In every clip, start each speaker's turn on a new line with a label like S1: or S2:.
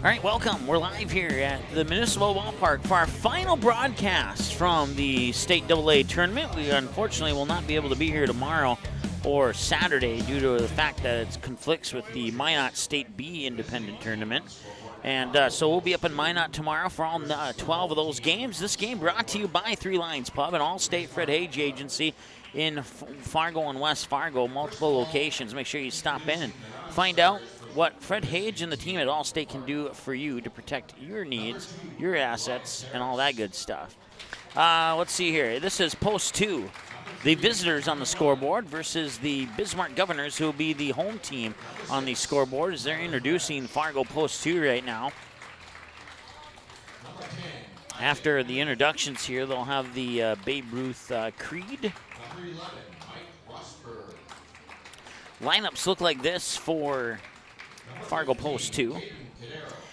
S1: All right, welcome. We're live here at the Municipal Ballpark for our final broadcast from the State AA tournament. We unfortunately will not be able to be here tomorrow or Saturday due to the fact that it conflicts with the Minot State B Independent Tournament. And so we'll be up in Minot tomorrow for all 12 of those games. This game brought to you by Three Lions Pub, an all-state Fred Hage agency in Fargo and West Fargo, multiple locations. Make sure you stop in and find out what Fred Hage and the team at Allstate can do for you to protect your needs, your assets, and all that good stuff. Let's see here. This is Post 2. The visitors on the scoreboard versus the Bismarck Governors, who will be the home team on the scoreboard as they're introducing Fargo Post 2 right now. After the introductions here, they'll have the Babe Ruth Creed. Lineups look like this for Fargo Post 2.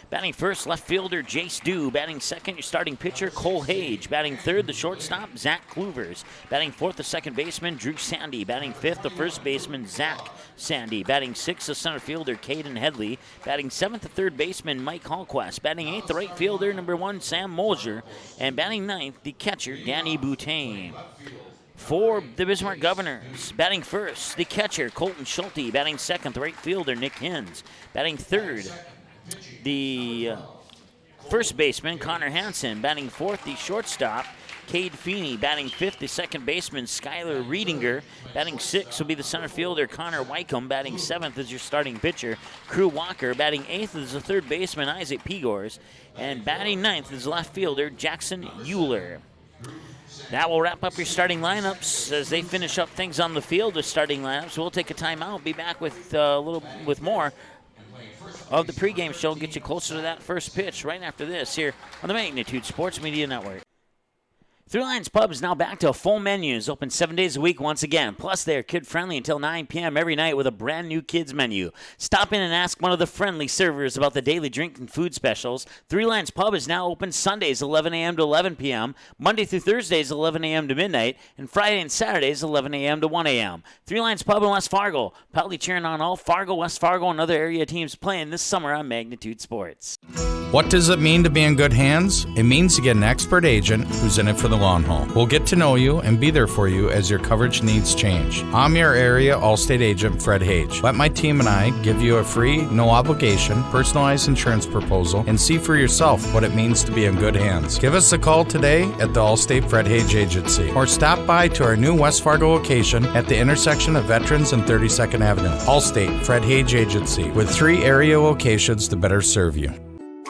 S1: Batting first, left fielder Jace Dew. Batting second, your starting pitcher Cole Hage. Batting third, the shortstop Zach Kluvers. Batting fourth, the second baseman Drew Sandy. Batting fifth, the first baseman Zach Sandy. Batting sixth, the center fielder Caden Headley. Batting seventh, the third baseman Mike Hallquist. Batting eighth, the right fielder number 1 Sam Mosier. And batting ninth, the catcher Danny Boutain. For the Bismarck Governors, batting first, the catcher, Colton Schulte. Batting second, the right fielder, Nick Hins. Batting third, the first baseman, Connor Hansen. Batting fourth, the shortstop, Cade Feeney. Batting fifth, the second baseman, Skylar Riedinger. Batting sixth will be the center fielder, Connor Wycombe. Batting seventh is your starting pitcher, Crew Walker. Batting eighth is the third baseman, Isaac Pegors. And batting ninth is left fielder, Jackson Euler. That will wrap up your starting lineups as they finish up things on the field with starting lineups. We'll take a timeout. Be back with more of the pregame show. Get you closer to that first pitch right after this here on the Magnitude Sports Media Network. Three Lions Pub is now back to a full menu. It's open 7 days a week once again. Plus, they are kid-friendly until 9 p.m. every night with a brand-new kids menu. Stop in and ask one of the friendly servers about the daily drink and food specials. Three Lions Pub is now open Sundays 11 a.m. to 11 p.m., Monday through Thursdays 11 a.m. to midnight, and Friday and Saturdays 11 a.m. to 1 a.m. Three Lions Pub in West Fargo. Proudly cheering on all Fargo, West Fargo, and other area teams playing this summer on Magnitude Sports.
S2: What does it mean to be in good hands? It means to get an expert agent who's in it for the long haul. We'll get to know you and be there for you as your coverage needs change. I'm your area Allstate agent, Fred Hage. Let my team and I give you a free, no obligation, personalized insurance proposal and see for yourself what it means to be in good hands. Give us a call today at the Allstate Fred Hage Agency or stop by to our new West Fargo location at the intersection of Veterans and 32nd Avenue. Allstate Fred Hage Agency with 3 area locations to better serve you.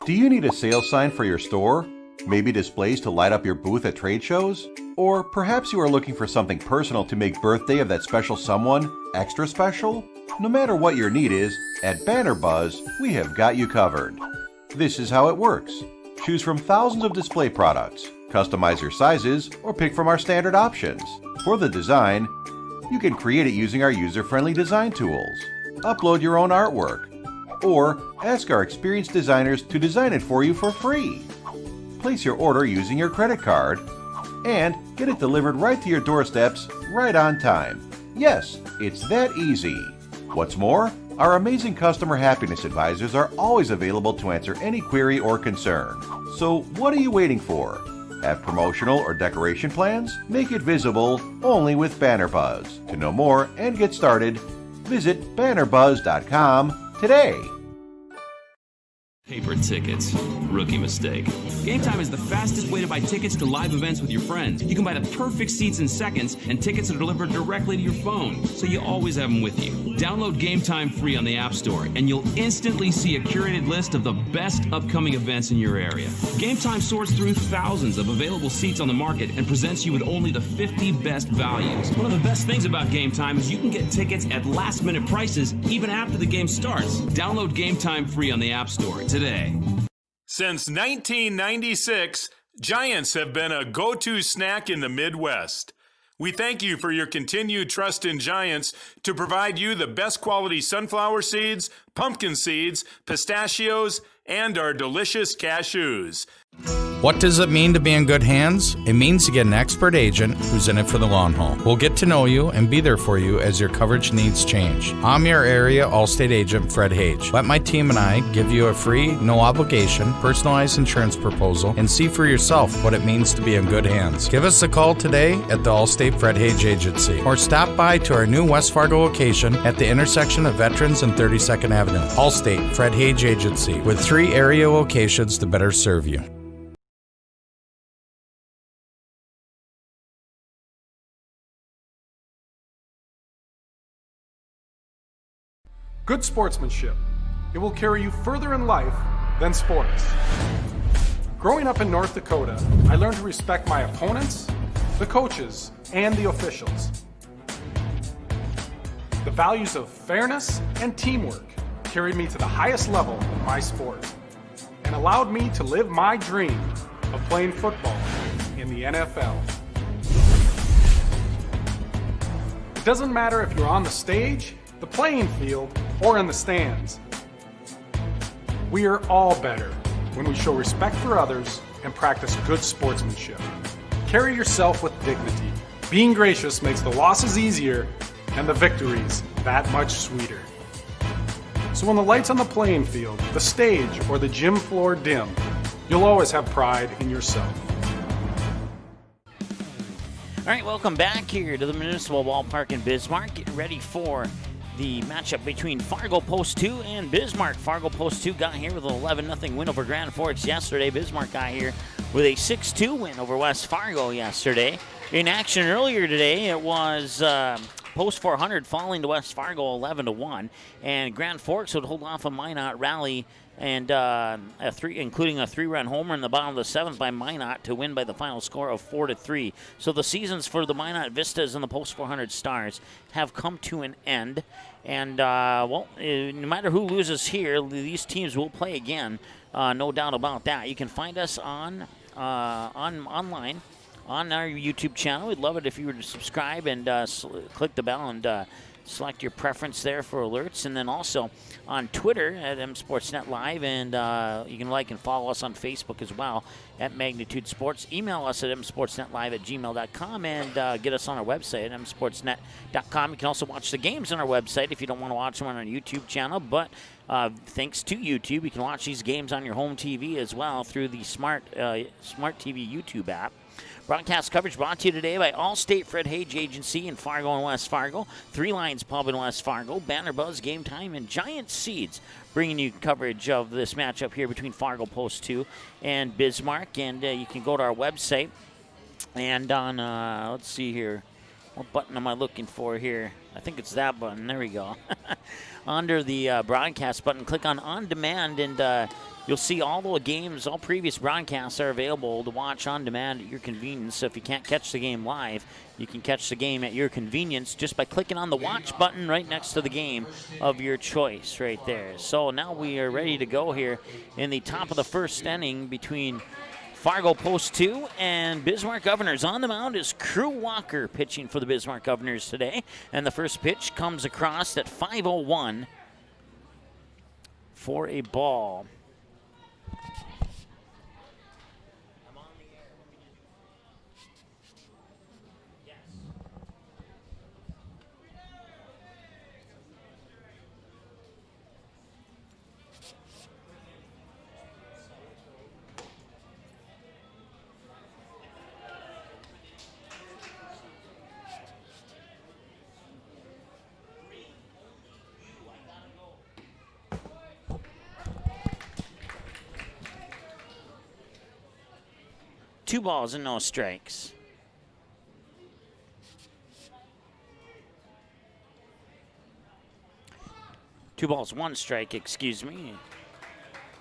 S3: Do you need a sales sign for your store? Maybe displays to light up your booth at trade shows? Or perhaps you are looking for something personal to make birthday of that special someone extra special? No matter what your need is, at Banner Buzz, we have got you covered. This is how it works. Choose from thousands of display products, customize your sizes, or pick from our standard options. For the design, you can create it using our user-friendly design tools. Upload your own artwork, or ask our experienced designers to design it for you for free. Place your order using your credit card and get it delivered right to your doorsteps right on time. Yes, it's that easy. What's more, our amazing customer happiness advisors are always available to answer any query or concern. So what are you waiting for? Have promotional or decoration plans? Make it visible only with Banner Buzz. To know more and get started, visit bannerbuzz.com today.
S4: Paper tickets. Rookie mistake. Game Time is the fastest way to buy tickets to live events with your friends. You can buy the perfect seats in seconds, and tickets are delivered directly to your phone, so you always have them with you. Download Game Time free on the App Store, and you'll instantly see a curated list of the best upcoming events in your area. Game Time sorts through thousands of available seats on the market and presents you with only the 50 best values. One of the best things about Game Time is you can get tickets at last-minute prices even after the game starts. Download Game Time free on the App Store today.
S5: Since 1996, Giants have been a go-to snack in the Midwest. We thank you for your continued trust in Giants to provide you the best quality sunflower seeds, pumpkin seeds, pistachios, and our delicious cashews.
S2: What does it mean to be in good hands? It means to get an expert agent who's in it for the long haul. We'll get to know you and be there for you as your coverage needs change. I'm your area Allstate agent, Fred Hage. Let my team and I give you a free, no obligation, personalized insurance proposal and see for yourself what it means to be in good hands. Give us a call today at the Allstate Fred Hage Agency or stop by to our new West Fargo location at the intersection of Veterans and 32nd Avenue. Allstate Fred Hage Agency with 3 area locations to better serve you.
S6: Good sportsmanship. It will carry you further in life than sports. Growing up in North Dakota, I learned to respect my opponents, the coaches, and the officials. The values of fairness and teamwork carried me to the highest level of my sport and allowed me to live my dream of playing football in the NFL. It doesn't matter if you're on the stage, the playing field, or in the stands. We are all better when we show respect for others and practice good sportsmanship. Carry yourself with dignity. Being gracious makes the losses easier and the victories that much sweeter. So when the lights on the playing field, the stage, or the gym floor dim, you'll always have pride in yourself.
S1: All right, welcome back here to the Municipal Ballpark in Bismarck. Getting ready for the matchup between Fargo Post 2 and Bismarck. Fargo Post 2 got here with an 11-0 win over Grand Forks yesterday. Bismarck got here with a 6-2 win over West Fargo yesterday. In action earlier today, it was Post 400 falling to West Fargo 11-1, and Grand Forks would hold off a Minot rally and including a 3-run homer in the bottom of the 7th by Minot to win by the final score of 4-3. So the seasons for the Minot Vistas and the Post 400 Stars have come to an end. And, no matter who loses here, these teams will play again, no doubt about that. You can find us online on our YouTube channel. We'd love it if you were to subscribe and click the bell and select your preference there for alerts. And then also on Twitter at MSportsNet Live, and you can like and follow us on Facebook as well at Magnitude Sports. Email us at msportsnetlive@gmail.com and get us on our website at msportsnet.com. You can also watch the games on our website if you don't want to watch them on our YouTube channel, but thanks to YouTube, you can watch these games on your home TV as well through the Smart TV YouTube app. Broadcast coverage brought to you today by Allstate Fred Hage Agency in Fargo and West Fargo, Three Lions Pub in West Fargo, Banner Buzz Game Time, and Giant Seeds, bringing you coverage of this matchup here between Fargo Post 2 and Bismarck. And you can go to our website, and on, let's see here, what button am I looking for here? I think it's that button. There we go. Under the broadcast button, click on Demand, and you'll see all the games, all previous broadcasts are available to watch on demand at your convenience. So if you can't catch the game live, you can catch the game at your convenience just by clicking on the watch button right next to the game of your choice right there. So now we are ready to go here in the top of the first inning between Fargo Post 2 and Bismarck Governors. On the mound is Crew Walker pitching for the Bismarck Governors today. And the first pitch comes across at 5:01 for a ball. Two balls and no strikes. Two balls, one strike, excuse me.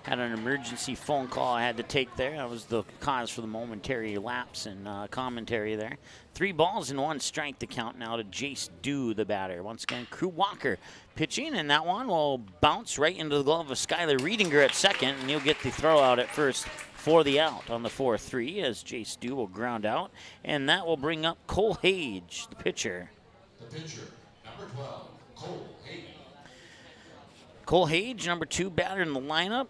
S1: Had an emergency phone call I had to take there. That was the cause for the momentary lapse in commentary there. 3 balls and 1 strike to count now to Jace Dew, the batter. Once again, Crew Walker pitching, and that one will bounce right into the glove of Skylar Riedinger at second, and he'll get the throw out at first for the out on the 4-3 as Jace Dew will ground out, and that will bring up Cole Hage, the pitcher.
S7: The pitcher, number 12, Cole Hage.
S1: Cole Hage, number 2 batter in the lineup,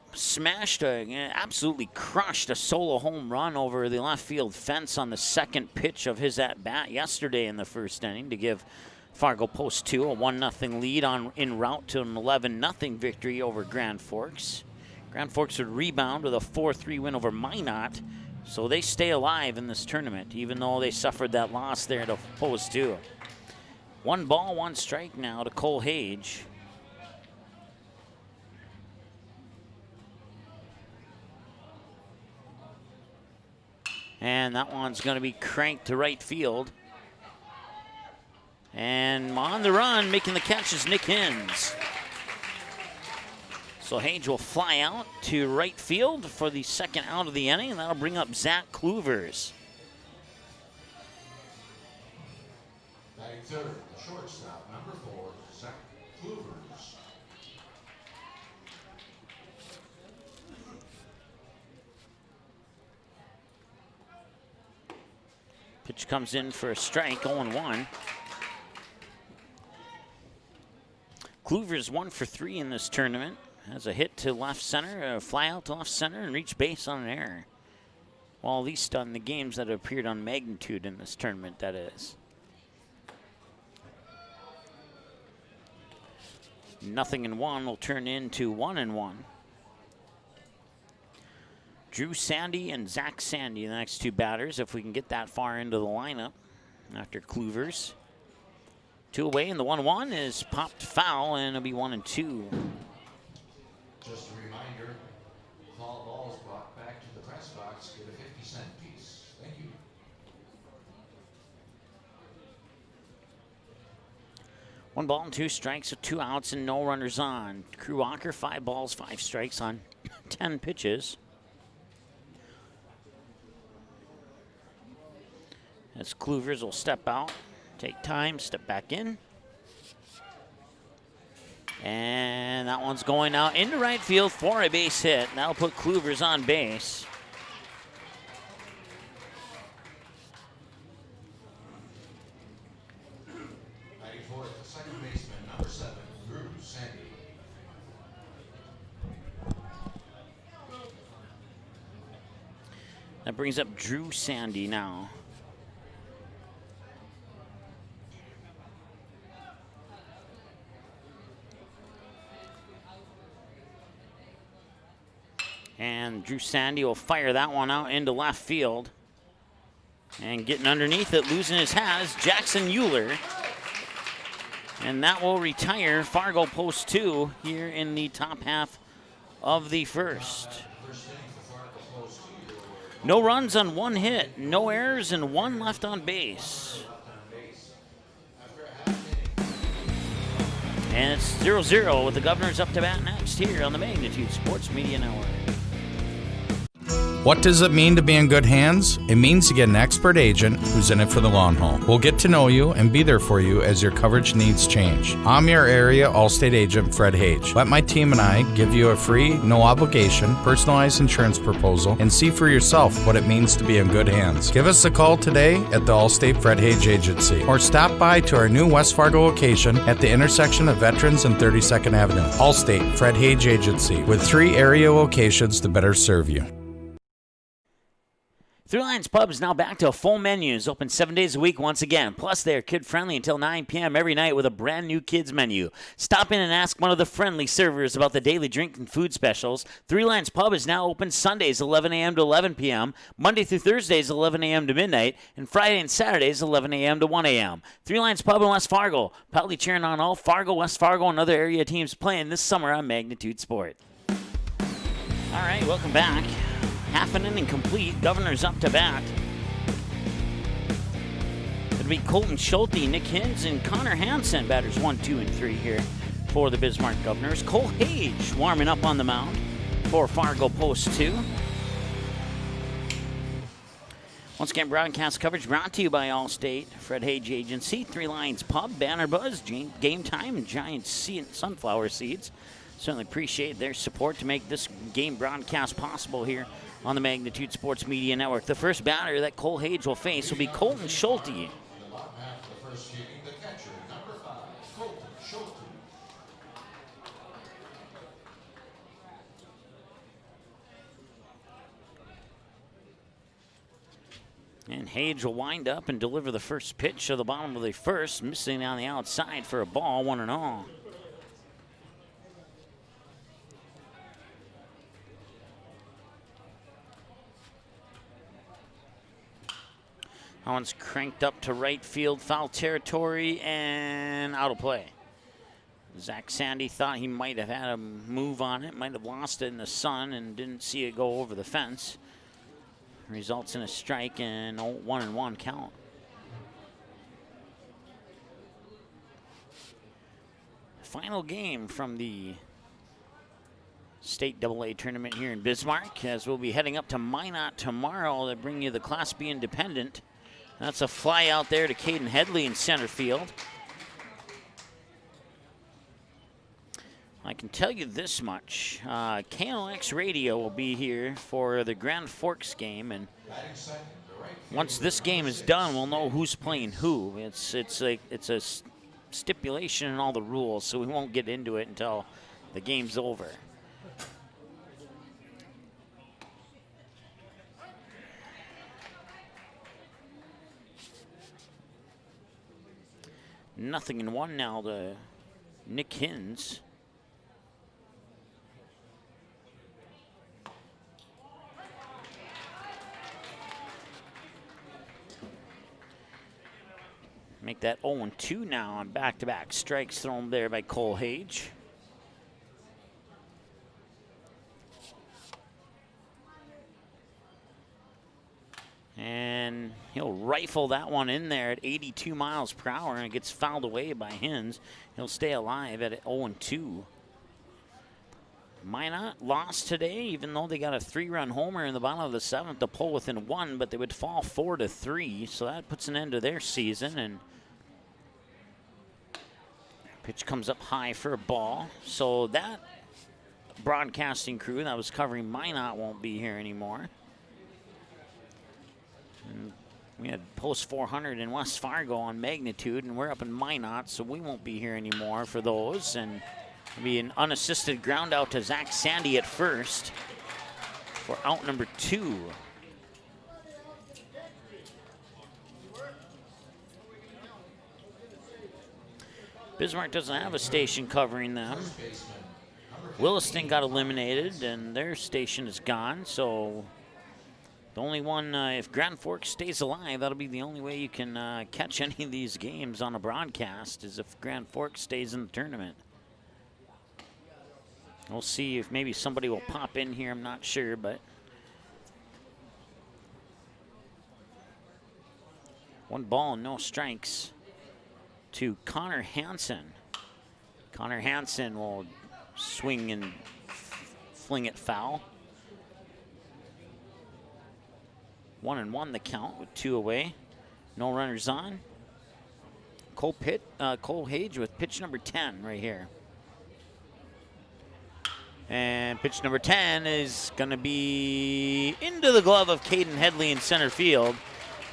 S1: absolutely crushed a solo home run over the left field fence on the second pitch of his at-bat yesterday in the first inning to give Fargo Post 2 a 1-0 lead en route to an 11-0 victory over Grand Forks. Grand Forks would rebound with a 4-3 win over Minot, so they stay alive in this tournament, even though they suffered that loss there to Post 2. 1 ball, 1 strike now to Cole Hage. And that one's going to be cranked to right field. And on the run, making the catch is Nick Hins. So Hage will fly out to right field for the second out of the inning, and that'll bring up Zach Kluvers.
S7: Batting third, the shortstop, number 4, Zach Kluvers.
S1: Pitch comes in for a strike, 0-1. Kluvers 1 for 3 in this tournament. Has a hit to left center, a fly out to left center, and reach base on an error. Well, at least on the games that have appeared on Magnitude in this tournament, that is. 0-1 will turn into 1-1. Drew Sandy and Zach Sandy, the next 2 batters, if we can get that far into the lineup after Kluvers. 2 away, and the 1-1 is popped foul, and it'll be 1-2.
S7: Just a reminder, foul balls brought back to the press box, get a 50-cent piece. Thank you.
S1: One ball and 2 strikes with 2 outs and no runners on. Crew Walker, 5 balls, 5 strikes on 10 pitches. As Kluvers will step out, take time, step back in. And that one's going out into right field for a base hit. That'll put Kluvers on base.
S7: Batting fourth, the second baseman, number 7, Drew Sandy.
S1: That brings up Drew Sandy now. And Drew Sandy will fire that one out into left field. And getting underneath it, losing his hat, is Jackson Euler. And that will retire Fargo Post 2 here in the top half of the first. No runs on 1 hit, no errors, and 1 left on base. And it's 0-0 with the Governors up to bat next here on the Magnitude Sports Media Network.
S2: What does it mean to be in good hands? It means to get an expert agent who's in it for the long haul. We'll get to know you and be there for you as your coverage needs change. I'm your area Allstate agent, Fred Hage. Let my team and I give you a free, no obligation, personalized insurance proposal and see for yourself what it means to be in good hands. Give us a call today at the Allstate Fred Hage Agency or stop by to our new West Fargo location at the intersection of Veterans and 32nd Avenue. Allstate Fred Hage Agency with 3 area locations to better serve you.
S1: Three Lions Pub is now back to a full menu. It's open 7 days a week once again. Plus, they are kid-friendly until 9 p.m. every night with a brand-new kids menu. Stop in and ask one of the friendly servers about the daily drink and food specials. Three Lions Pub is now open Sundays 11 a.m. to 11 p.m., Monday through Thursdays 11 a.m. to midnight, and Friday and Saturdays 11 a.m. to 1 a.m. Three Lions Pub in West Fargo. Proudly cheering on all Fargo, West Fargo, and other area teams playing this summer on Magnitude Sport. All right, welcome back. Half an inning complete. Governors up to bat. It'll be Colton Schulte, Nick Hins, and Connor Hansen. Batters 1, 2, and 3 here for the Bismarck Governors. Cole Hage warming up on the mound for Fargo Post 2. Once again, broadcast coverage brought to you by Allstate, Fred Hage Agency, Three Lions Pub, Banner Buzz, Game Time, and Giant Sunflower Seeds. Certainly appreciate their support to make this game broadcast possible here on the Magnitude Sports Media Network. The first batter that Cole Hage will face will be Colton Schulte.
S7: The bottom half of the first inning, the catcher, number 5, Colton Schulte.
S1: And Hage will wind up and deliver the first pitch of the bottom of the first, missing on the outside for a ball, 1-0. That one's cranked up to right field, foul territory, and out of play. Zach Sandy thought he might have had a move on it, might have lost it in the sun and didn't see it go over the fence. Results in a strike and 1-1 count. Final game from the State AA tournament here in Bismarck, as we'll be heading up to Minot tomorrow to bring you the Class B Independent. That's a fly out there to Caden Headley in center field. I can tell you this much, KLX Radio will be here for the Grand Forks game, and once this game is done, we'll know who's playing who. It's a stipulation in all the rules, so we won't get into it until the game's over. Nothing in one now to Nick Hins. Make that 0-2 now on back-to-back strikes thrown there by Cole Hage. And he'll rifle that one in there at 82 miles per hour, and it gets fouled away by Hins. He'll stay alive at 0-2. Minot lost today, even though they got a 3-run homer in the bottom of the 7th to pull within 1, but they would fall 4-3, so that puts an end to their season. And pitch comes up high for a ball. So that broadcasting crew that was covering Minot won't be here anymore. And we had post 400 in West Fargo on magnitude, and we're up in Minot, so we won't be here anymore for those. And it'll be an unassisted ground out to Zach Sandy at first for out number 2. Bismarck doesn't have a station covering them. Williston got eliminated, and their station is gone, so the only one, if Grand Forks stays alive, that'll be the only way you can catch any of these games on a broadcast, is if Grand Forks stays in the tournament. We'll see if maybe somebody will pop in here, I'm not sure, but one ball and no strikes to Connor Hansen. Connor Hansen will swing and fling it foul. 1-1 the count with 2 away. No runners on. Cole Hage with pitch number 10 right here. And pitch number 10 is going to be into the glove of Caden Headley in center field.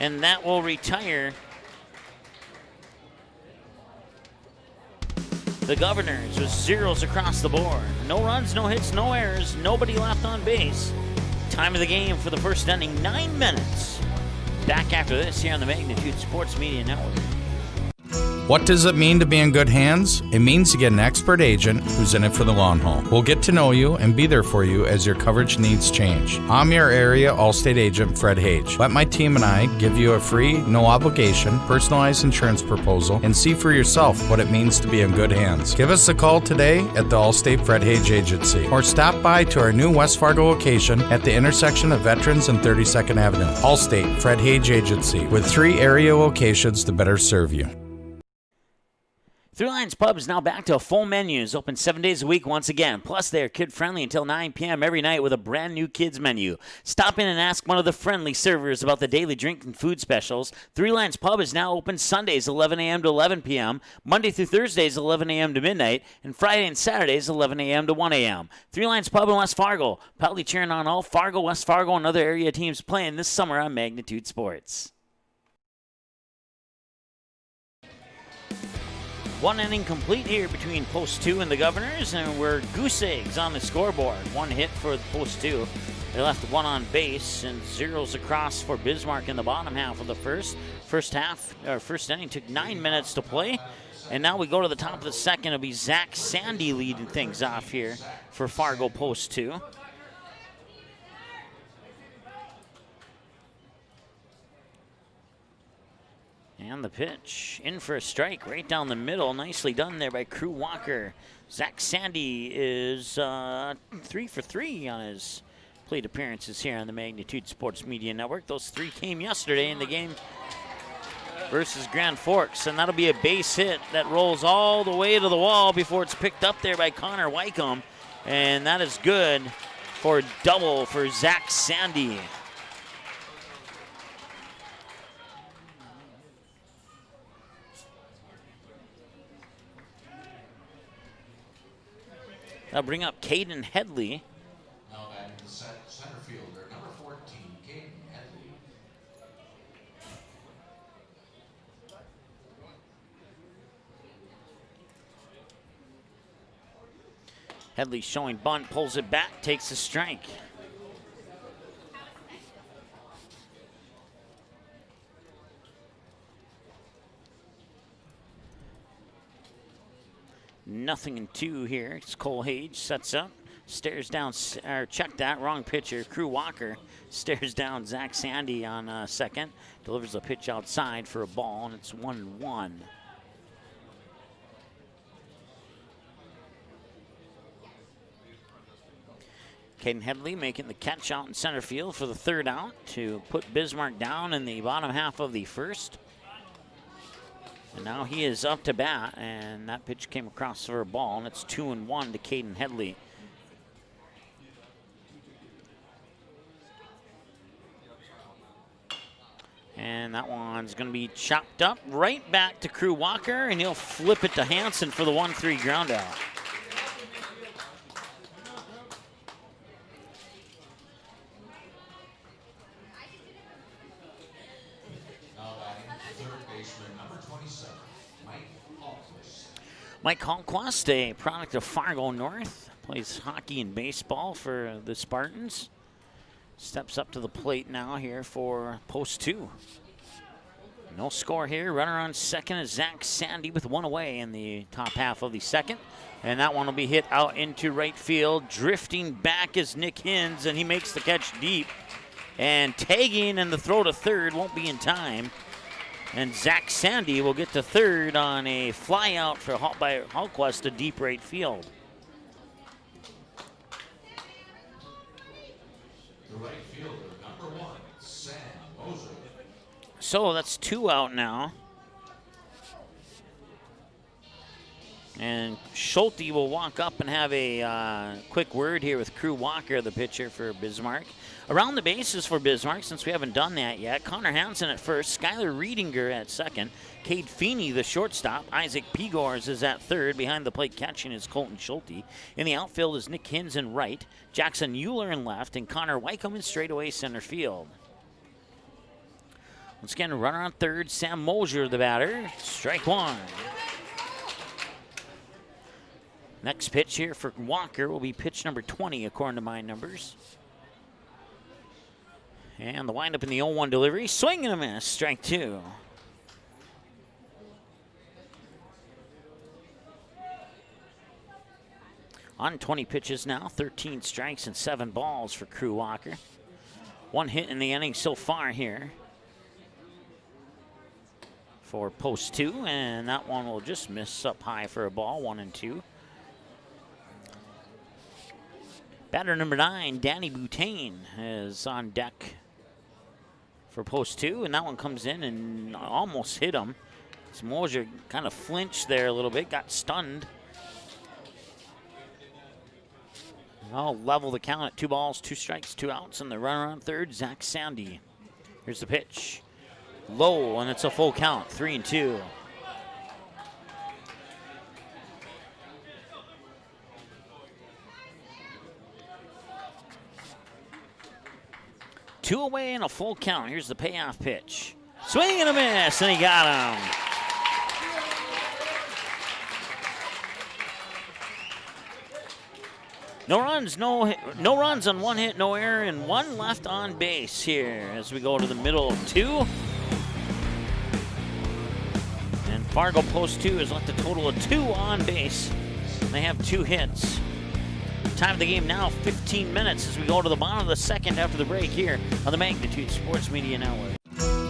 S1: And that will retire the Governors with zeros across the board. No runs, no hits, no errors, nobody left on base. Time of the game for the first inning, 9 minutes. Back after this here on the Magnitude Sports Media Network.
S2: What does it mean to be in good hands? It means to get an expert agent who's in it for the long haul. We'll get to know you and be there for you as your coverage needs change. I'm your area Allstate agent, Fred Hage. Let my team and I give you a free, no obligation, personalized insurance proposal and see for yourself what it means to be in good hands. Give us a call today at the Allstate Fred Hage Agency or stop by to our new West Fargo location at the intersection of Veterans and 32nd Avenue. Allstate Fred Hage Agency with 3 area locations to better serve you.
S1: Three Lions Pub is now back to a full menus, open 7 days a week once again. Plus, they are kid-friendly until 9 p.m. every night with a brand-new kids menu. Stop in and ask one of the friendly servers about the daily drink and food specials. Three Lions Pub is now open Sundays 11 a.m. to 11 p.m., Monday through Thursdays 11 a.m. to midnight, and Friday and Saturdays 11 a.m. to 1 a.m. Three Lions Pub in West Fargo, proudly cheering on all Fargo, West Fargo, and other area teams playing this summer on Magnitude Sports. One inning complete here between Post 2 and the Governors, and we're goose eggs on the scoreboard. One hit for Post 2. They left one on base and zeros across for Bismarck in the bottom half of the first. First inning took 9 minutes to play. And now we go to the top of the second. It'll be Zach Sandy leading things off here for Fargo Post 2. And the pitch in for a strike right down the middle. Nicely done there by Crew Walker. Zach Sandy is 3 for 3 on his plate appearances here on the Magnitude Sports Media Network. Those 3 came yesterday in the game versus Grand Forks, and that'll be a base hit that rolls all the way to the wall before it's picked up there by Connor Wycombe, and that is good for a double for Zach Sandy. That'll bring up Caden Headley.
S7: Now batting the center fielder, number 14, Caden Headley.
S1: Headley showing bunt, pulls it back, takes a strike. Nothing in 2 here. It's Cole Hage, sets up, stares down, or check that, wrong pitcher. Crew Walker stares down Zach Sandy on second, delivers a pitch outside for a ball, and it's 1-1. Caden Headley making the catch out in center field for the 3rd out to put Bismarck down in the bottom half of the first. And now he is up to bat, and that pitch came across for a ball, and it's 2-1 to Caden Headley. And that one's going to be chopped up right back to Crew Walker, and he'll flip it to Hansen for the 1-3 ground out. Mike Hallquist, a product of Fargo North, plays hockey and baseball for the Spartans. Steps up to the plate now here for Post 2. No score here. Runner on second is Zach Sandy with 1 away in the top half of the second. And that one will be hit out into right field. Drifting back is Nick Hins, and he makes the catch deep. And tagging and the throw to third won't be in time. And Zach Sandy will get to third on a fly out by Hallquist to deep right field.
S7: The right fielder, number 1, Sam Moser.
S1: So that's 2 out now. And Schulte will walk up and have a quick word here with Crew Walker, the pitcher for Bismarck. Around the bases for Bismarck, since we haven't done that yet, Connor Hansen at first, Skylar Riedinger at second, Cade Feeney, the shortstop, Isaac Pegors is at third, behind the plate catching is Colton Schulte. In the outfield is Nick Hins in right, Jackson Euler in left, and Connor Wycombe in straightaway center field. Once again, runner on third, Sam Mosier, the batter, strike 1. Next pitch here for Walker will be pitch number 20, according to my numbers. And the windup in the 0-1 delivery. Swing and a miss. Strike 2. On 20 pitches now. 13 strikes and 7 balls for Crew Walker. 1 hit in the inning so far here for Post 2. And that one will just miss up high for a ball. 1-2. Batter number 9, Danny Butane, is on deck for Post 2, and that one comes in and almost hit him. So Mosier kind of flinched there a little bit, got stunned. I'll level the count at 2 balls, 2 strikes, 2 outs, and the runner on third, Zach Sandy. Here's the pitch. Low, and it's a full count, 3-2. Two away and a full count. Here's the payoff pitch. Swing and a miss, and he got him. No runs, no runs on one hit, no error, and one left on base here as we go to the middle of 2. And Fargo Post 2 has left a total of 2 on base. They have 2 hits. Time of the game now, 15 minutes as we go to the bottom of the second after the break here on the Magnitude Sports Media Network.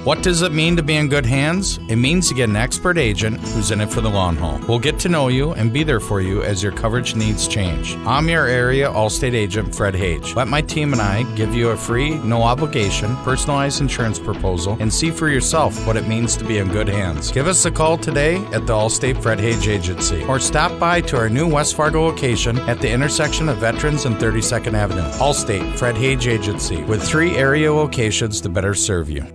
S2: What does it mean to be in good hands? It means to get an expert agent who's in it for the long haul. We'll get to know you and be there for you as your coverage needs change. I'm your area Allstate agent, Fred Hage. Let my team and I give you a free, no obligation, personalized insurance proposal and see for yourself what it means to be in good hands. Give us a call today at the Allstate Fred Hage Agency or stop by to our new West Fargo location at the intersection of Veterans and 32nd Avenue. Allstate Fred Hage Agency with 3 area locations to better serve you.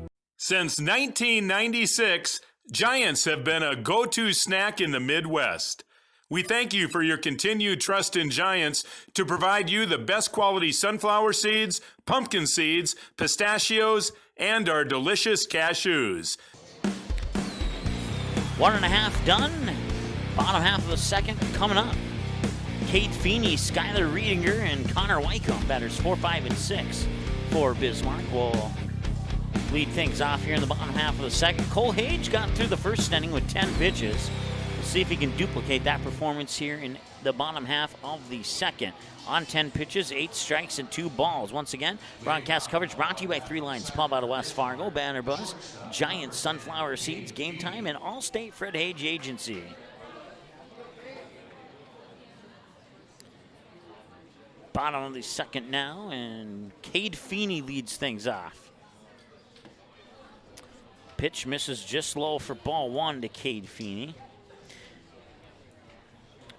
S5: Since 1996, Giants have been a go-to snack in the Midwest. We thank you for your continued trust in Giants to provide you the best quality sunflower seeds, pumpkin seeds, pistachios, and our delicious cashews.
S1: 1.5 done. Bottom half of the second coming up. Cade Feeney, Skylar Riedinger, and Connor Wycombe, batters 4, 5, and 6 for Bismarck, will lead things off here in the bottom half of the second. Cole Hage got through the first inning with 10 pitches. We'll see if he can duplicate that performance here in the bottom half of the second. On 10 pitches, 8 strikes and 2 balls. Once again, broadcast coverage brought to you by 3 Lines Pub out of West Fargo, Banner Buzz, Giant Sunflower Seeds, Game Time, and Allstate Fred Hage Agency. Bottom of the second now, and Cade Feeney leads things off. Pitch misses just low for ball 1 to Cade Feeney.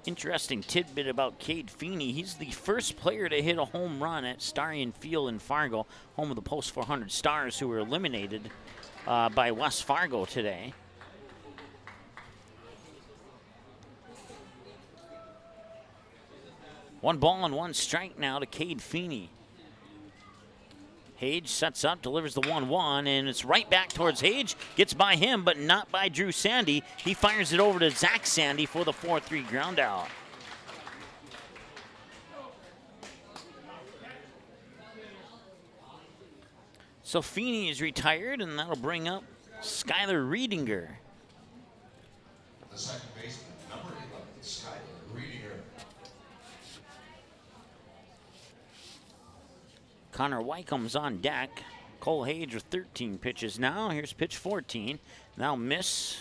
S1: Interesting tidbit about Cade Feeney. He's the first player to hit a home run at Starion Field in Fargo, home of the Post 400 Stars, who were eliminated by West Fargo today. One ball and 1 strike now to Cade Feeney. Hage sets up, delivers the 1-1, and it's right back towards Hage. Gets by him, but not by Drew Sandy. He fires it over to Zach Sandy for the 4-3 ground out. So Feeney is retired, and that'll bring up Skylar Riedinger.
S7: The second baseman, number 11, Skylar Riedinger.
S1: Connor Wycombe's on deck. Cole Hage with 13 pitches now. Here's pitch 14. Now miss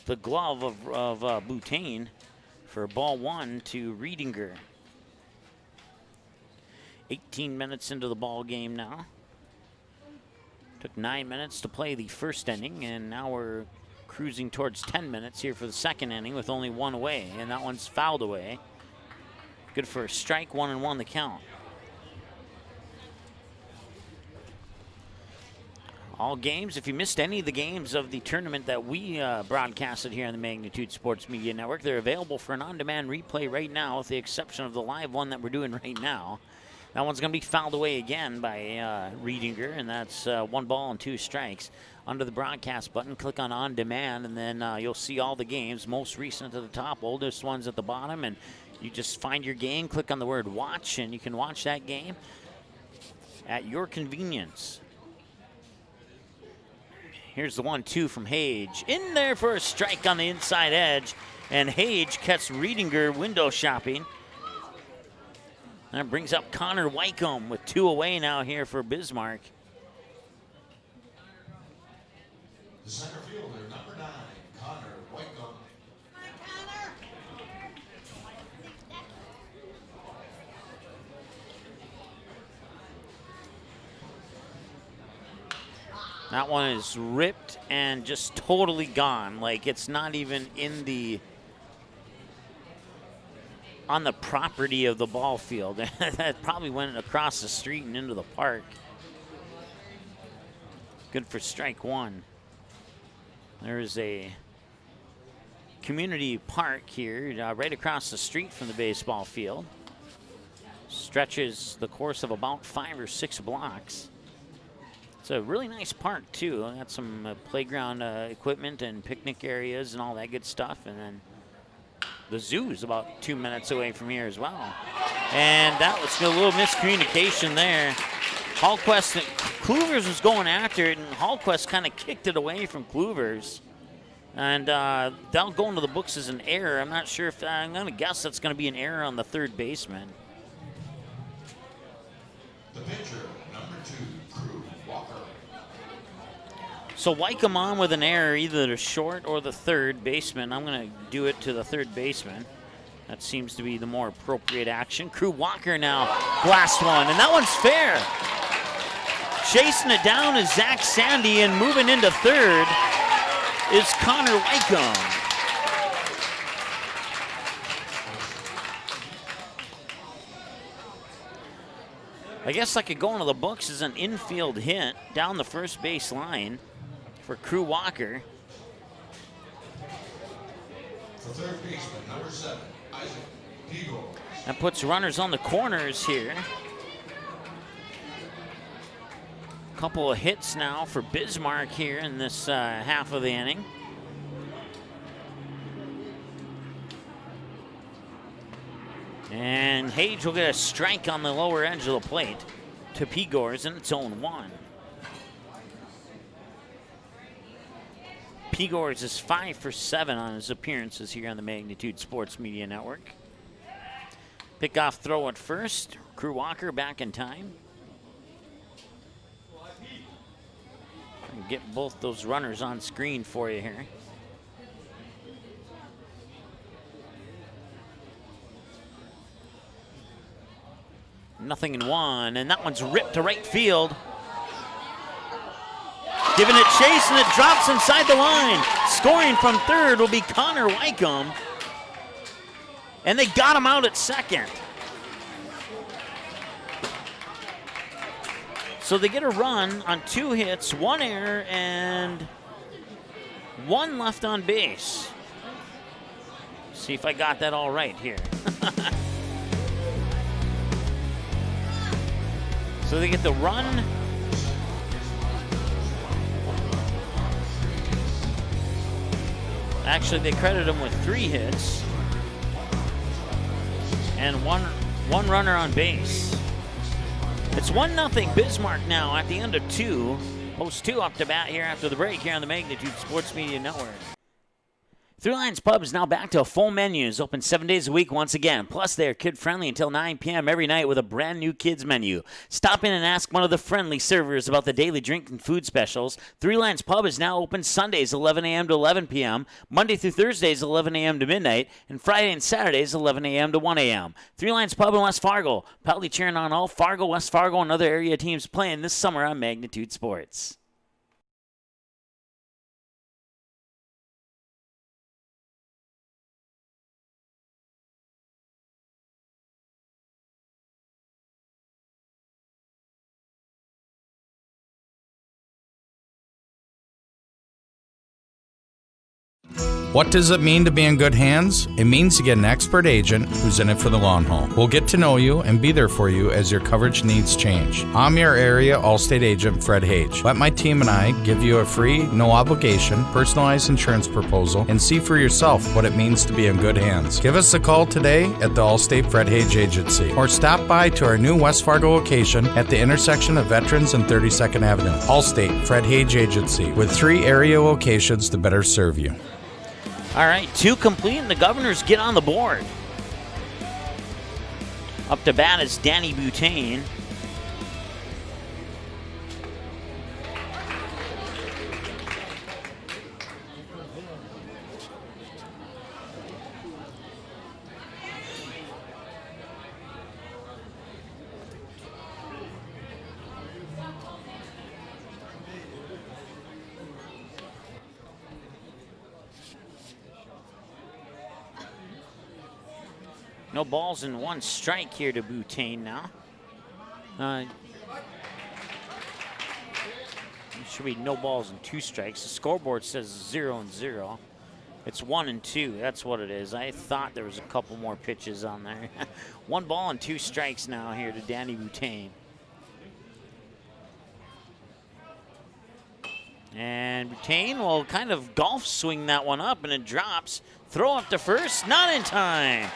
S1: the glove of Boutain for ball 1 to Riedinger. 18 minutes into the ball game now. Took 9 minutes to play the first inning, and now we're cruising towards 10 minutes here for the second inning with only 1 away, and that one's fouled away. Good for a strike, 1-1 the count. All games, if you missed any of the games of the tournament that we broadcasted here on the Magnitude Sports Media Network, they're available for an on-demand replay right now, with the exception of the live one that we're doing right now. That one's going to be fouled away again by Riedinger, and that's 1 ball and 2 strikes. Under the broadcast button, click on On Demand, and then you'll see all the games, most recent at the top, oldest ones at the bottom, and you just find your game, click on the word Watch, and you can watch that game at your convenience. Here's the 1-2 from Hage. In there for a strike on the inside edge. And Hage cuts Riedinger window shopping. That brings up Connor Wycombe with 2 away now here for Bismarck.
S7: The center fielder, number 9, Connor Wycombe.
S1: That one is ripped and just totally gone. Like, it's not even on the property of the ball field. That probably went across the street and into the park. Good for strike 1. There's a community park here right across the street from the baseball field. Stretches the course of about 5 or 6 blocks. It's a really nice park, too. Got some playground equipment and picnic areas and all that good stuff. And then the zoo's about 2 minutes away from here as well. And that was a little miscommunication there. Hallquist, Kluvers was going after it, and Hallquist kind of kicked it away from Kluvers. And that'll go into the books as an error. I'm not sure if, I'm going to guess that's going to be an error on the third baseman.
S7: The pitcher, number 2, Crew Walker.
S1: So Wycombe on with an error, either the short or the third baseman. I'm going to do it to the third baseman. That seems to be the more appropriate action. Crew Walker now, last one, and that one's fair. Chasing it down is Zach Sandy, and moving into third is Connor Wycombe. I guess I could go into the books as an infield hit down the first base line for Crew Walker.
S7: For third baseman, number 7, Isaac Pigor.
S1: That puts runners on the corners here. Couple of hits now for Bismarck here in this half of the inning. And Hage will get a strike on the lower edge of the plate to Pigors in its own 1. Pigors is 5 for 7 on his appearances here on the Magnitude Sports Media Network. Pickoff throw at first. Crew Walker back in time. Get both those runners on screen for you here. Nothing in 1, and that one's ripped to right field. Giving it chase, and it drops inside the line. Scoring from third will be Connor Wycombe. And they got him out at second. So they get a run on 2 hits, 1 error, and 1 left on base. See if I got that all right here. So they get the run. Actually, they credit him with 3 hits and one runner on base. It's 1-0 Bismarck now at the end of 2. Post 2 up to bat here after the break here on the Magnitude Sports Media Network. Three Lions Pub is now back to a full menu. It's open 7 days a week once again. Plus, they are kid-friendly until 9 p.m. every night with a brand new kids menu. Stop in and ask one of the friendly servers about the daily drink and food specials. Three Lions Pub is now open Sundays 11 a.m. to 11 p.m., Monday through Thursdays 11 a.m. to midnight, and Friday and Saturdays 11 a.m. to 1 a.m. Three Lions Pub in West Fargo. Proudly cheering on all Fargo, West Fargo, and other area teams playing this summer on Magnitude Sports.
S2: What does it mean to be in good hands? It means to get an expert agent who's in it for the long haul. We'll get to know you and be there for you as your coverage needs change. I'm your area Allstate agent, Fred Hage. Let my team and I give you a free, no obligation, personalized insurance proposal and see for yourself what it means to be in good hands. Give us a call today at the Allstate Fred Hage Agency or stop by to our new West Fargo location at the intersection of Veterans and 32nd Avenue. Allstate Fred Hage Agency with 3 area locations to better serve you.
S1: All right, 2 complete, and the Governors get on the board. Up to bat is Danny Butane. No balls and 1 strike here to Butane now. Should be no balls and 2 strikes. The scoreboard says 0-0. It's 1-2. That's what it is. I thought there was a couple more pitches on there. 1 ball and 2 strikes now here to Danny Butane. And Butane will kind of golf swing that one up, and it drops. Throw up to first, not in time.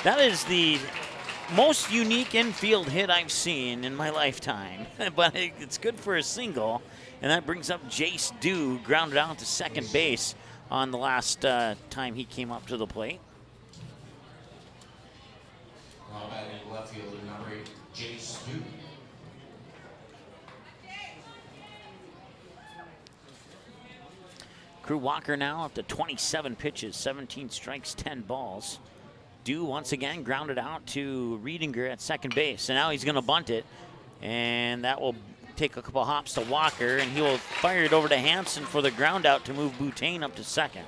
S1: That is the most unique infield hit I've seen in my lifetime, but it's good for a single, and that brings up Jace Dew, grounded out to second base on the last time he came up to the plate.
S7: Now batting left fielder number 8, Jace Dew.
S1: Crew Walker now up to 27 pitches, 17 strikes, 10 balls. Dew once again grounded out to Riedinger at second base. And now he's going to bunt it. And that will take a couple hops to Walker. And he will fire it over to Hansen for the ground out to move Boutain up to second.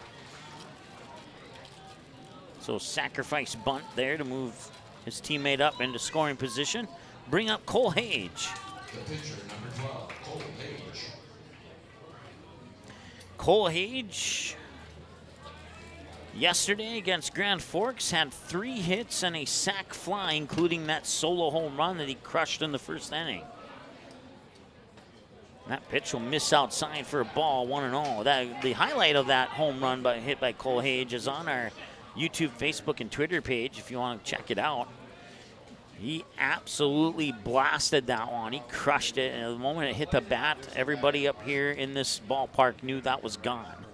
S1: So sacrifice bunt there to move his teammate up into scoring position. Bring up Cole Hage.
S7: The pitcher, number 12, Cole Hage.
S1: Cole Hage, yesterday against Grand Forks, had 3 hits and a sac fly, including that solo home run that he crushed in the first inning. That pitch will miss outside for a ball, 1-0. The highlight of that home run hit by Cole Hage is on our YouTube, Facebook, and Twitter page if you want to check it out. He absolutely blasted that one. He crushed it. And the moment it hit the bat, everybody up here in this ballpark knew that was gone.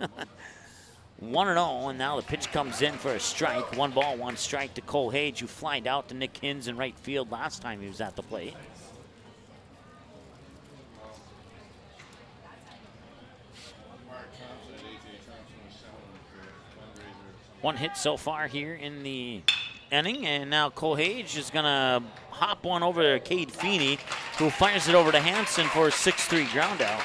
S1: 1-0, and now the pitch comes in for a strike. 1 ball, 1 strike to Cole Hage, who flied out to Nick Hins in right field last time he was at the plate. One hit so far here in the inning, and now Cole Hage is going to hop one over to Cade Feeney, who fires it over to Hansen for a 6-3 ground out.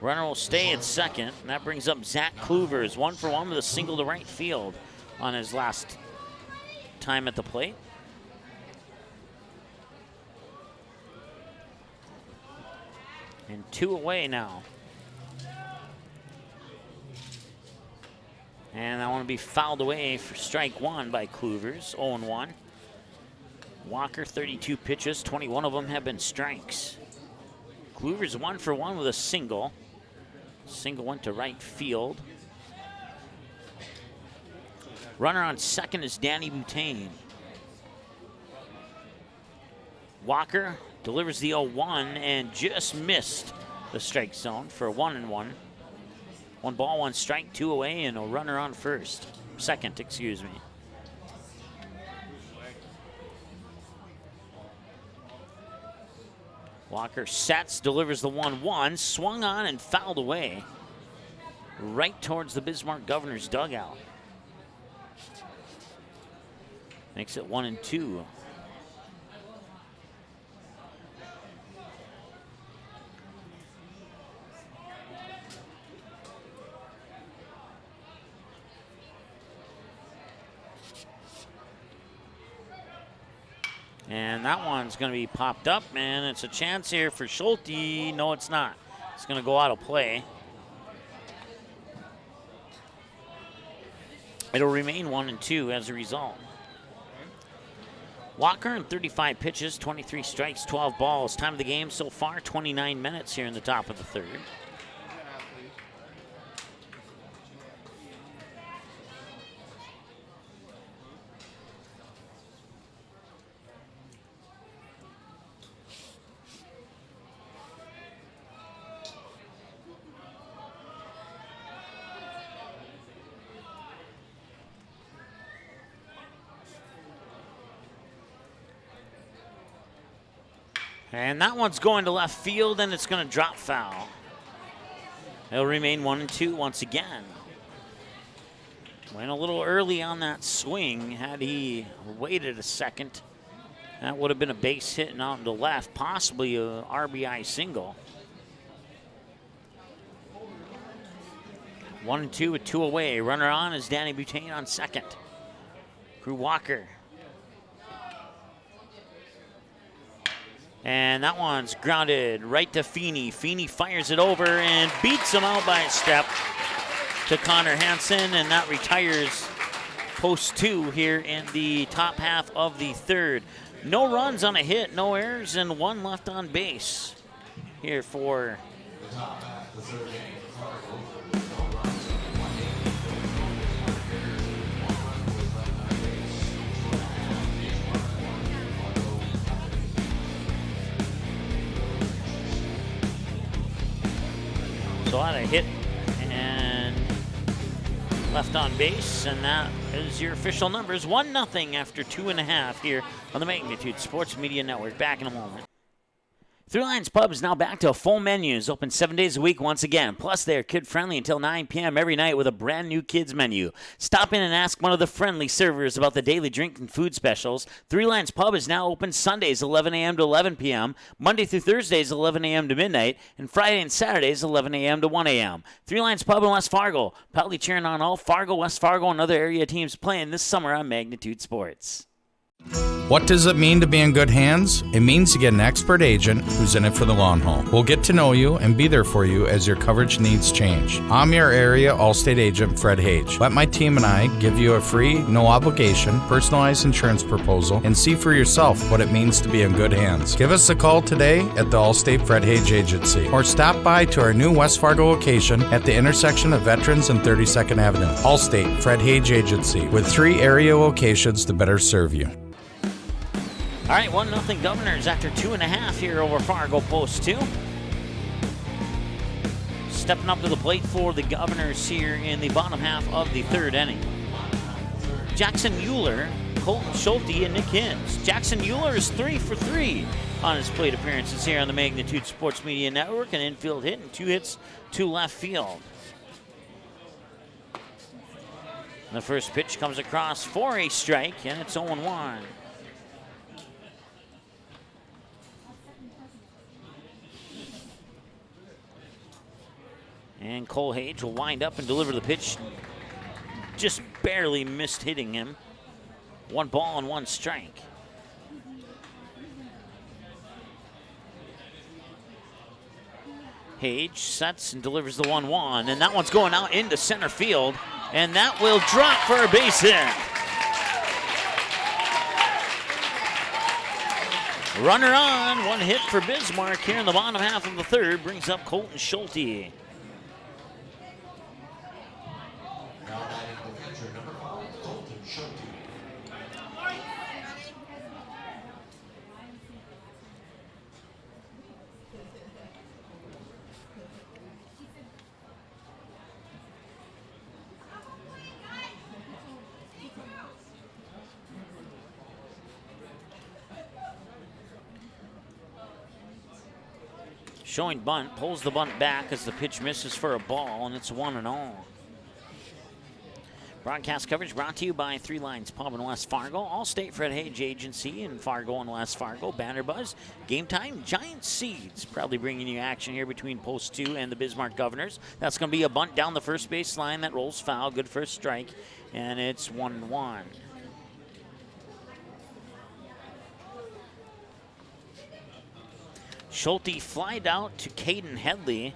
S1: Runner will stay at second, and that brings up Zach Kluvers, 1 for 1 with a single to right field on his last time at the plate. And 2 away now. And I want to be fouled away for strike 1 by Kluvers, 0-1. Walker, 32 pitches, 21 of them have been strikes. Kluvers 1 for 1 with a single. Single went to right field. Runner on second is Danny Boutain. Walker delivers the 0-1 and just missed the strike zone for a 1-1. 1 ball, 1 strike, 2 away, and a runner on second, excuse me. Walker sets, delivers the 1-1, swung on and fouled away right towards the Bismarck Governor's dugout. Makes it 1-2. And that one's going to be popped up, and it's a chance here for Schulte. No, it's not. It's going to go out of play. It'll remain 1-2 as a result. Walker in 35 pitches, 23 strikes, 12 balls. Time of the game so far, 29 minutes here in the top of the third. And that one's going to left field, and it's going to drop foul. It'll remain 1-2 once again. Went a little early on that swing. Had he waited a second, that would have been a base hit and out to left, possibly a RBI single. 1-2 with 2 away. Runner on is Danny Boutain on second. Crew Walker. And that one's grounded right to Feeney. Feeney fires it over and beats him out by a step to Connor Hansen, and that retires post 2 here in the top half of the third. No runs on a hit, no errors, and 1 left on base here for got a hit and left on base, and that is your official numbers. 1-0 after 2.5 here on the Magnitude Sports Media Network. Back in a moment. Three Lions Pub is now back to a full menu. It's open 7 days a week once again. Plus, they are kid-friendly until 9 p.m. every night with a brand new kids menu. Stop in and ask one of the friendly servers about the daily drink and food specials. Three Lions Pub is now open Sundays 11 a.m. to 11 p.m., Monday through Thursdays 11 a.m. to midnight, and Friday and Saturdays 11 a.m. to 1 a.m. Three Lions Pub in West Fargo, proudly cheering on all Fargo, West Fargo, and other area teams playing this summer on Magnitude Sports.
S2: What does it mean to be in good hands? It means to get an expert agent who's in it for the long haul. We'll get to know you and be there for you as your coverage needs change. I'm your area Allstate agent, Fred Hage. Let my team and I give you a free, no obligation, personalized insurance proposal and see for yourself what it means to be in good hands. Give us a call today at the Allstate Fred Hage Agency or stop by to our new West Fargo location at the intersection of Veterans and 32nd Avenue. Allstate Fred Hage Agency with 3 area locations to better serve you.
S1: All right, 1-0 Governors after 2.5 here over Fargo Post 2. Stepping up to the plate for the Governors here in the bottom half of the third inning. Jackson Euler, Colton Schulte, and Nick Hins. Jackson Euler is 3 for 3 on his plate appearances here on the Magnitude Sports Media Network. An infield hit and 2 hits to left field. The first pitch comes across for a strike, and it's 0-1. And Cole Hage will wind up and deliver the pitch. Just barely missed hitting him. 1 ball and 1 strike. Hage sets and delivers the 1-1. And that one's going out into center field. And that will drop for a base hit. Runner on. 1 hit for Bismarck here in the bottom half of the third. Brings up Colton Schulte. Showing bunt, pulls the bunt back as the pitch misses for a ball, and it's 1-0. Broadcast coverage brought to you by Three Lions Pub in West Fargo, Allstate Fred Hage Agency in Fargo and West Fargo, Banner Buzz, Game Time, Giant Seeds, proudly bringing you action here between Post 2 and the Bismarck Governors. That's going to be a bunt down the first base line that rolls foul, good first strike, and it's 1-1. Schulte flied out to Caden Headley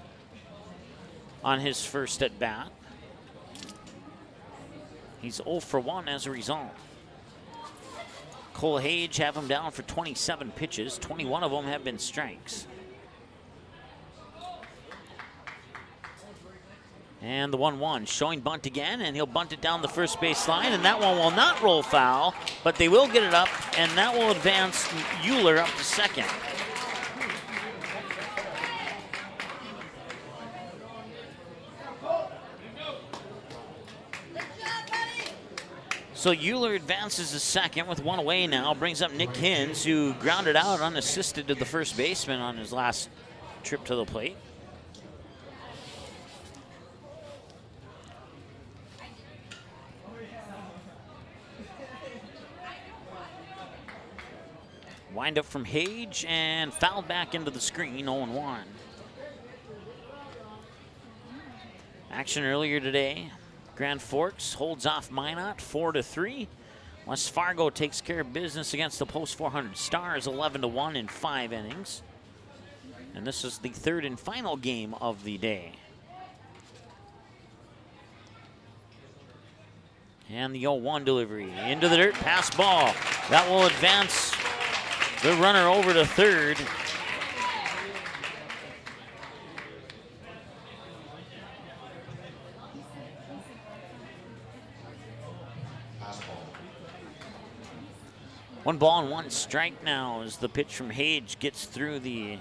S1: on his first at bat. He's 0 for 1 as a result. Cole Hage have him down for 27 pitches. 21 of them have been strikes. And the 1-1, showing bunt again, and he'll bunt it down the first base line, and that one will not roll foul, but they will get it up, and that will advance Euler up to second. So Euler advances to second with 1 away now. Brings up Nick Hins, who grounded out unassisted to the first baseman on his last trip to the plate. Wind up from Hage and fouled back into the screen, 0-1. Action earlier today. Grand Forks holds off Minot 4-3. West Fargo takes care of business against the Post 400 Stars 11-1 in 5 innings. And this is the third and final game of the day. And the 0-1 delivery into the dirt, pass ball. That will advance the runner over to third. One ball and 1 strike now as the pitch from Hage gets through the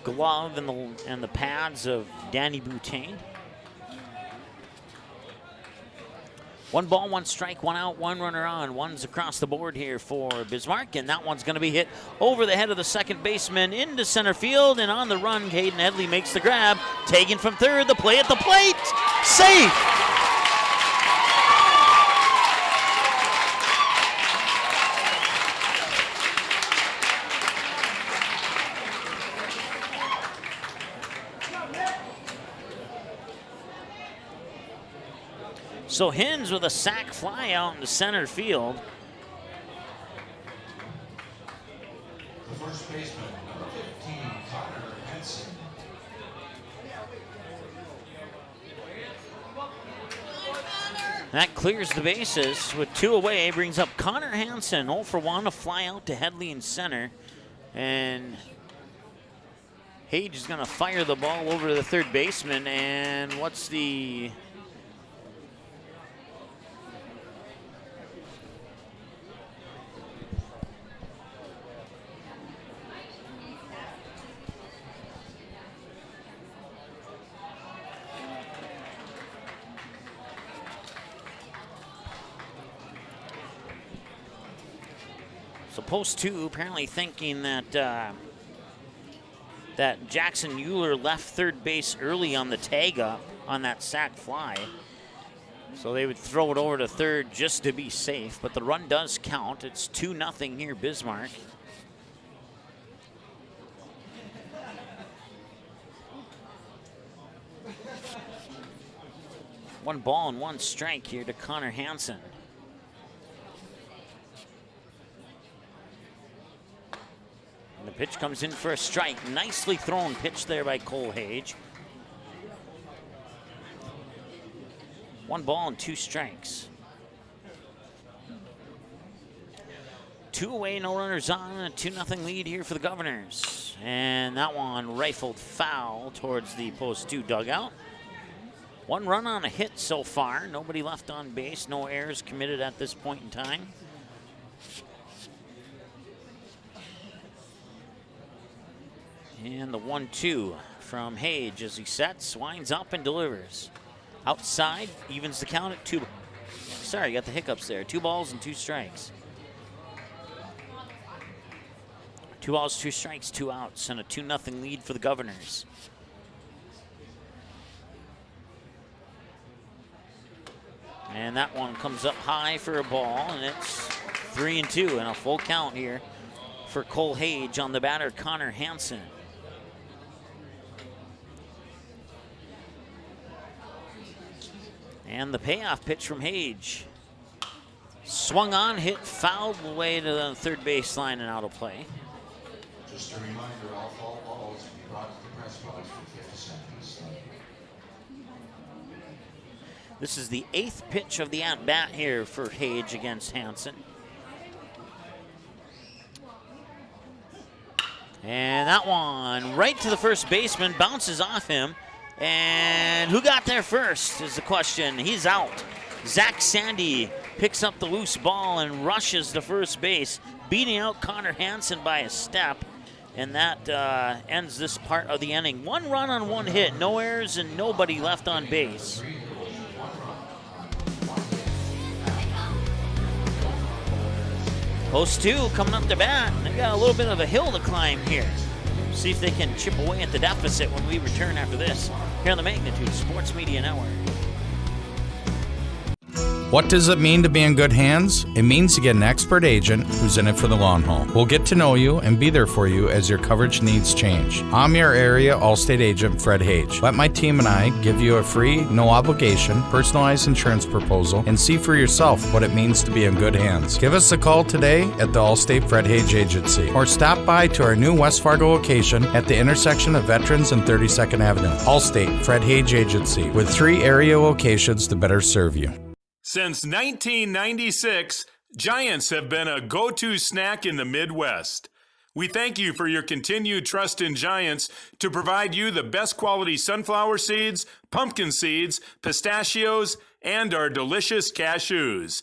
S1: glove and the pads of Danny Boutain. 1 ball, 1 strike, 1 out, 1 runner on. One's across the board here for Bismarck, and that one's going to be hit over the head of the second baseman into center field, and on the run, Caden Headley makes the grab. Taken from third, the play at the plate. Safe! So Hins with a sac fly out into center field.
S7: The first baseman, number 15, Connor Hansen.
S1: That clears the bases with 2 away, brings up Connor Hansen, 0 for 1, a fly out to Headley in center. And Hage is gonna fire the ball over to the third baseman, and what's the... So post 2 apparently thinking that that Jackson Euler left third base early on the tag up on that sac fly. So they would throw it over to third just to be safe, but the run does count. It's 2-0 here, Bismarck. One ball and 1 strike here to Connor Hansen. And the pitch comes in for a strike. Nicely thrown pitch there by Cole Hage. 1 ball and 2 strikes. 2 away, no runners on, a 2-0 lead here for the Governors. And that one rifled foul towards the post 2 dugout. 1 run on a hit so far. Nobody left on base. No errors committed at this point in time. And the 1-2 from Hage as he sets, winds up and delivers. Outside, evens the count at 2. Sorry, got the hiccups there. 2 balls and 2 strikes. 2 balls, 2 strikes, 2 outs, and a 2-0 lead for the Governors. And that one comes up high for a ball, and it's 3-2 and a full count here for Cole Hage on the batter, Connor Hansen. And the payoff pitch from Hage. Swung on, hit, fouled away to the third baseline and out of play.
S7: Just a reminder, all foul balls be brought to the press box for 50 cents.
S1: This is the 8th pitch of the at-bat here for Hage against Hansen. And that one right to the first baseman, bounces off him. And who got there first is the question. He's out. Zach Sandy picks up the loose ball and rushes to first base, beating out Connor Hansen by a step. And that ends this part of the inning. 1 run on 1 hit, no errors and nobody left on base. Post 2 coming up to bat. They got a little bit of a hill to climb here. See if they can chip away at the deficit when we return after this here on the Magnitude Sports Media Network.
S2: What does it mean to be in good hands? It means to get an expert agent who's in it for the long haul. We'll get to know you and be there for you as your coverage needs change. I'm your area Allstate agent, Fred Hage. Let my team and I give you a free, no obligation, personalized insurance proposal and see for yourself what it means to be in good hands. Give us a call today at the Allstate Fred Hage Agency or stop by to our new West Fargo location at the intersection of Veterans and 32nd Avenue. Allstate Fred Hage Agency with 3 area locations to better serve you.
S5: Since 1996, Giants have been a go-to snack in the Midwest. We thank you for your continued trust in Giants to provide you the best quality sunflower seeds, pumpkin seeds, pistachios, and our delicious cashews.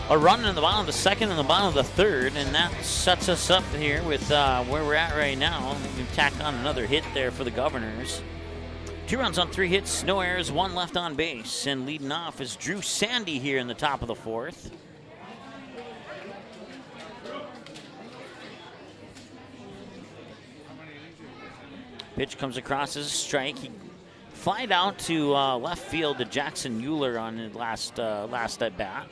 S1: a run in the bottom of the second and the bottom of the third, and that sets us up here with where we're at right now. We've tacked on another hit there for the Governors. 2 runs on 3 hits, no errors, 1 left on base, and leading off is Drew Sandy here in the top of the 4th. Pitch comes across as a strike. He flied out to left field to Jackson Euler on his last at bat.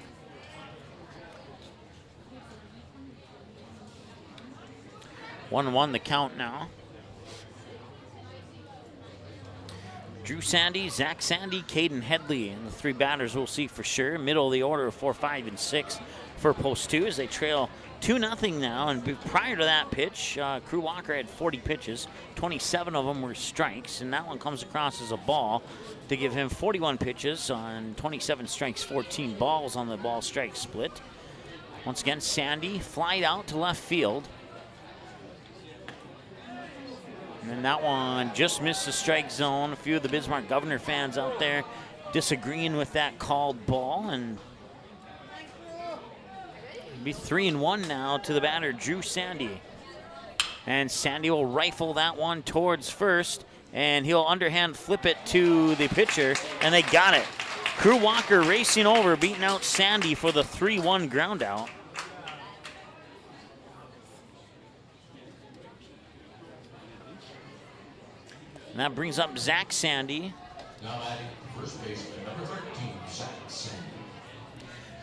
S1: One the count now. Drew Sandy, Zach Sandy, Caden Headley, and the 3 batters we'll see for sure. Middle of the order of 4, 5, and 6 for post 2 as they trail 2-0 now. And prior to that pitch, Crew Walker had 40 pitches. 27 of them were strikes, and that one comes across as a ball to give him 41 pitches on 27 strikes, 14 balls on the ball-strike split. Once again, Sandy flied out to left field. And that one just missed the strike zone. A few of the Bismarck Governor fans out there disagreeing with that called ball. And it'll be 3-1 now to the batter, Drew Sandy. And Sandy will rifle that one towards first, and he'll underhand flip it to the pitcher, and they got it. Crew Walker racing over, beating out Sandy for the 3-1 ground out. And that brings up Zach Sandy.
S7: Now batting first baseman, number 13, Zach Sandy.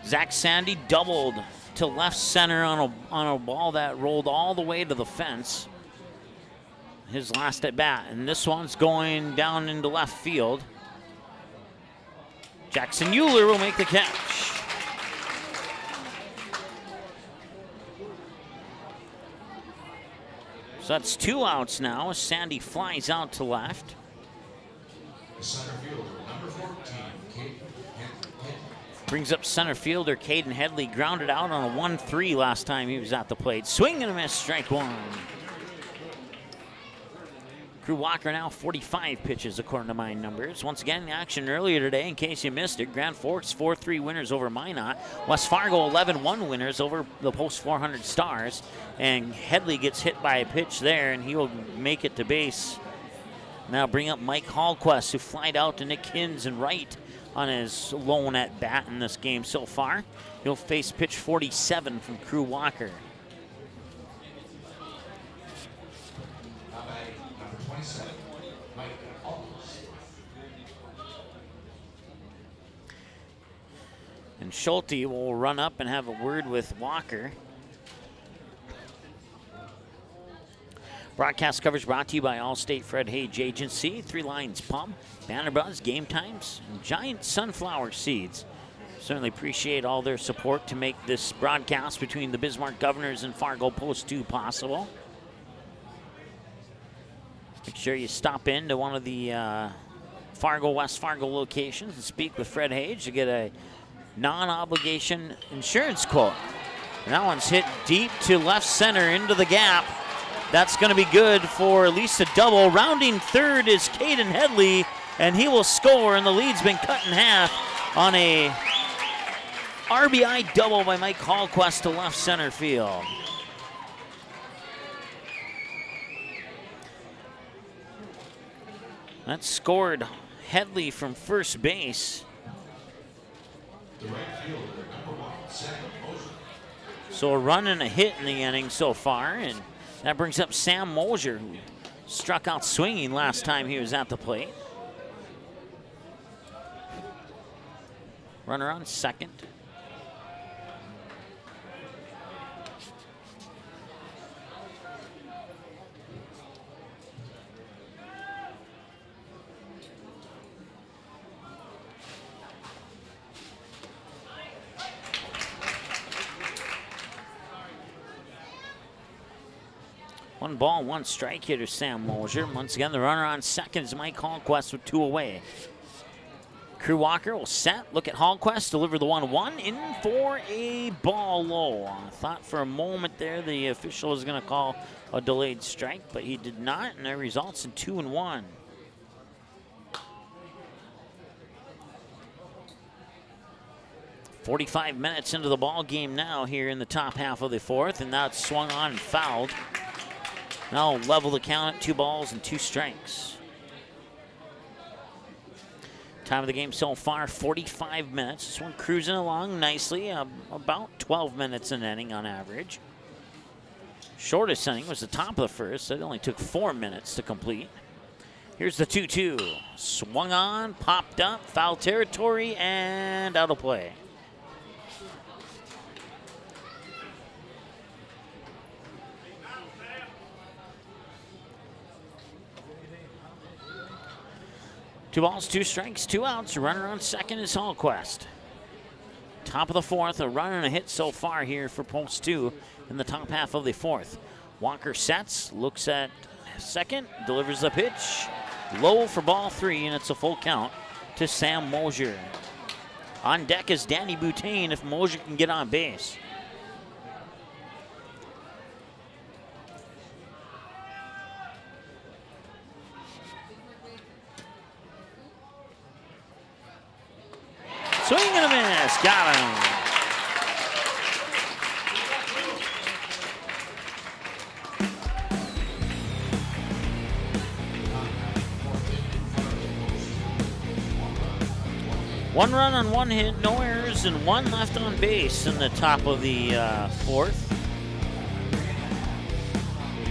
S1: Zach Sandy doubled to left center on a ball that rolled all the way to the fence. His last at bat, and this one's going down into left field. Jackson Euler will make the catch. So that's 2 outs now as Sandy flies out to left.
S7: The center fielder, number 14, Caden Headley.
S1: Brings up center fielder Caden Headley, grounded out on a 1-3 last time he was at the plate. Swing and a miss, strike 1. Crew Walker now 45 pitches according to my numbers. Once again, the action earlier today, in case you missed it, Grand Forks 4-3 winners over Minot. West Fargo 11-1 winners over the Post 400 Stars. And Headley gets hit by a pitch there, and he will make it to base. Now bring up Mike Hallquist, who flied out to Nick Hins and right on his lone at bat in this game so far. He'll face pitch 47 from Crew Walker. And Schulte will run up and have a word with Walker. Broadcast coverage brought to you by Allstate Fred Hage Agency, 3 Lions Pub, Banner Buzz, Game Times, and Giant Sunflower Seeds. Certainly appreciate all their support to make this broadcast between the Bismarck Governors and Fargo Post 2 possible. Make sure you stop in to one of the Fargo, West Fargo locations and speak with Fred Hage to get a non-obligation insurance quote. And that one's hit deep to left center into the gap. That's going to be good for at least a double. Rounding third is Caden Headley, and he will score, and the lead's been cut in half on a RBI double by Mike Hallquist to left center field. That scored Headley from first base.
S7: The right fielder, number 1, Sam Mosier.
S1: So a run and a hit in the inning so far, and that brings up Sam Mosier, who struck out swinging last time he was at the plate. Runner on second. One ball, 1 strike here to Sam Mosier. Once again, the runner on second is Mike Hallquist with 2 away. Crew Walker will set, look at Hallquist, deliver the 1-1 in for a ball low. I thought for a moment there the official was going to call a delayed strike, but he did not, and that results in 2-1. 45 minutes into the ball game now here in the top half of the fourth, and now it's swung on and fouled. Now level the count at 2 balls and 2 strikes. Time of the game so far, 45 minutes. This one cruising along nicely, about 12 minutes an inning on average. Shortest inning was the top of the first. It only took 4 minutes to complete. Here's the 2-2. Swung on, popped up, foul territory, and out of play. Two balls, 2 strikes, 2 outs. Runner on second is Hallquist. Top of the fourth, a run and a hit so far here for post 2 in the top half of the fourth. Walker sets, looks at second, delivers the pitch. Low for ball 3, and it's a full count to Sam Mosier. On deck is Danny Boutain if Mosier can get on base. Swing and a miss, got him. One run on 1 hit, no errors, and 1 left on base in the top of the fourth.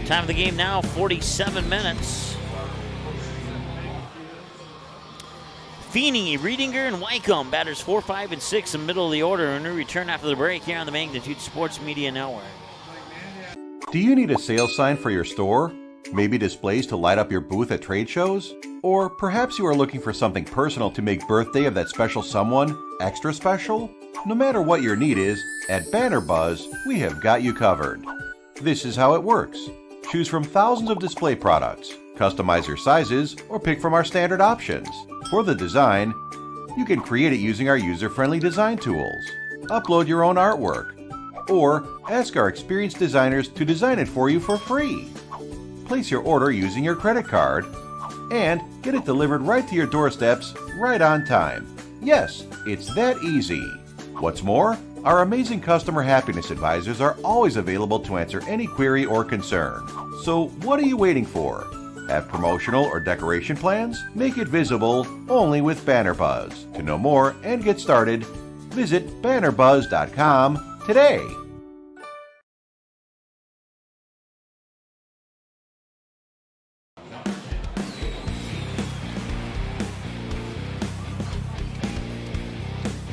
S1: Time of the game now, 47 minutes. Feeney, Riedinger, and Wycombe, batters 4, 5, and 6 in the middle of the order. And we return after the break here on the Magnitude Sports Media Network.
S3: Do you need a sales sign for your store? Maybe displays to light up your booth at trade shows? Or perhaps you are looking for something personal to make birthday of that special someone extra special? No matter what your need is, at Banner Buzz, we have got you covered. This is how it works. Choose from thousands of display products, customize your sizes, or pick from our standard options. For the design, you can create it using our user-friendly design tools, upload your own artwork, or ask our experienced designers to design it for you for free. Place your order using your credit card, and get it delivered right to your doorsteps right on time. Yes, it's that easy. What's more, our amazing customer happiness advisors are always available to answer any query or concern. So what are you waiting for? Have promotional or decoration plans? Make it visible only with Banner Buzz. To know more and get started, visit bannerbuzz.com today.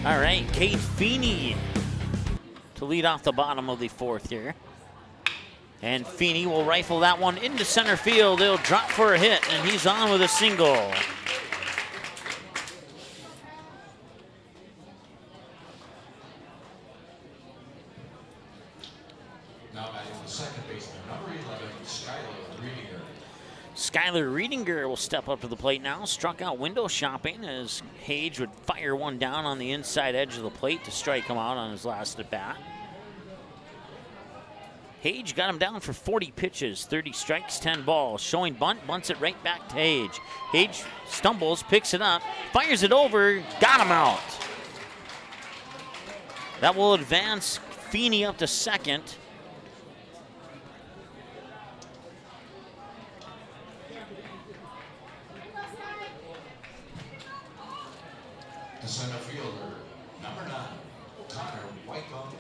S1: All right, Cade Feeney to lead off the bottom of the fourth here. And Feeney will rifle that one into center field. It'll drop for a hit, and he's on with a single.
S7: Now batting the second baseman, number 11, Skylar Riedinger.
S1: Skylar Riedinger will step up to the plate now. Struck out window shopping as Hage would fire one down on the inside edge of the plate to strike him out on his last at bat. Hage got him down for 40 pitches, 30 strikes, 10 balls. Showing bunt, bunts it right back to Hage. Hage stumbles, picks it up, fires it over, got him out. That will advance Feeney up to second.
S7: The center fielder, number 9, Connor Wycombe.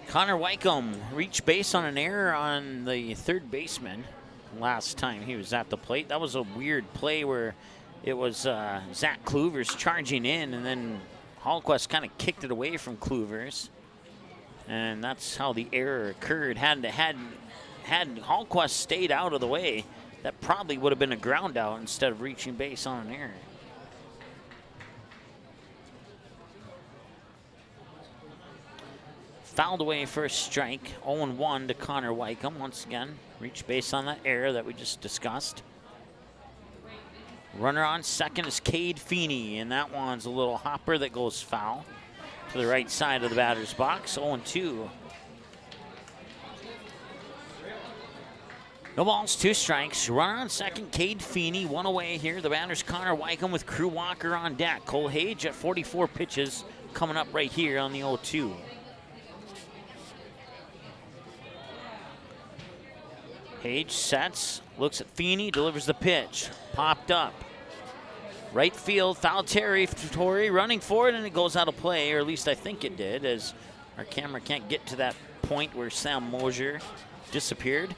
S1: Connor Wycombe reached base on an error on the third baseman last time he was at the plate. That was a weird play where it was Zach Kluvers charging in, and then Hallquist kind of kicked it away from Kluvers. And that's how the error occurred. Had Hallquist stayed out of the way, that probably would have been a ground out instead of reaching base on an error. Fouled away for a strike. 0-1 to Connor Wycombe. Once again, reached base on that error that we just discussed. Runner on second is Cade Feeney, and that one's a little hopper that goes foul to the right side of the batter's box. 0-2. No balls, 2 strikes. Runner on second, Cade Feeney. 1 away here. The batter's Connor Wycombe with Crew Walker on deck. Cole Hage at 44 pitches coming up right here on the 0-2. Hage sets, looks at Feeney, delivers the pitch. Popped up. Right field, foul territory, running for it, and it goes out of play, or at least I think it did, as our camera can't get to that point where Sam Mosier disappeared.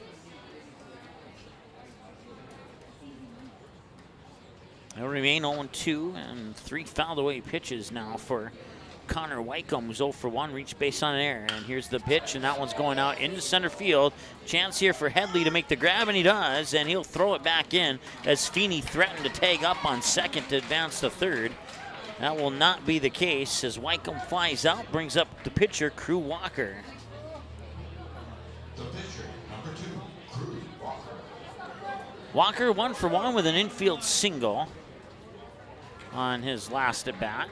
S1: It'll remain 0-2, and 3 fouled away pitches now for Connor Wycombe, who's 0 for 1, reached base on an error. And here's the pitch, and that one's going out into center field. Chance here for Headley to make the grab, and he does, and he'll throw it back in as Feeney threatened to tag up on second to advance to third. That will not be the case as Wycombe flies out, brings up the pitcher, Crew Walker.
S7: The pitcher, number 2, Crew Walker.
S1: Walker 1 for 1 with an infield single on his last at bat.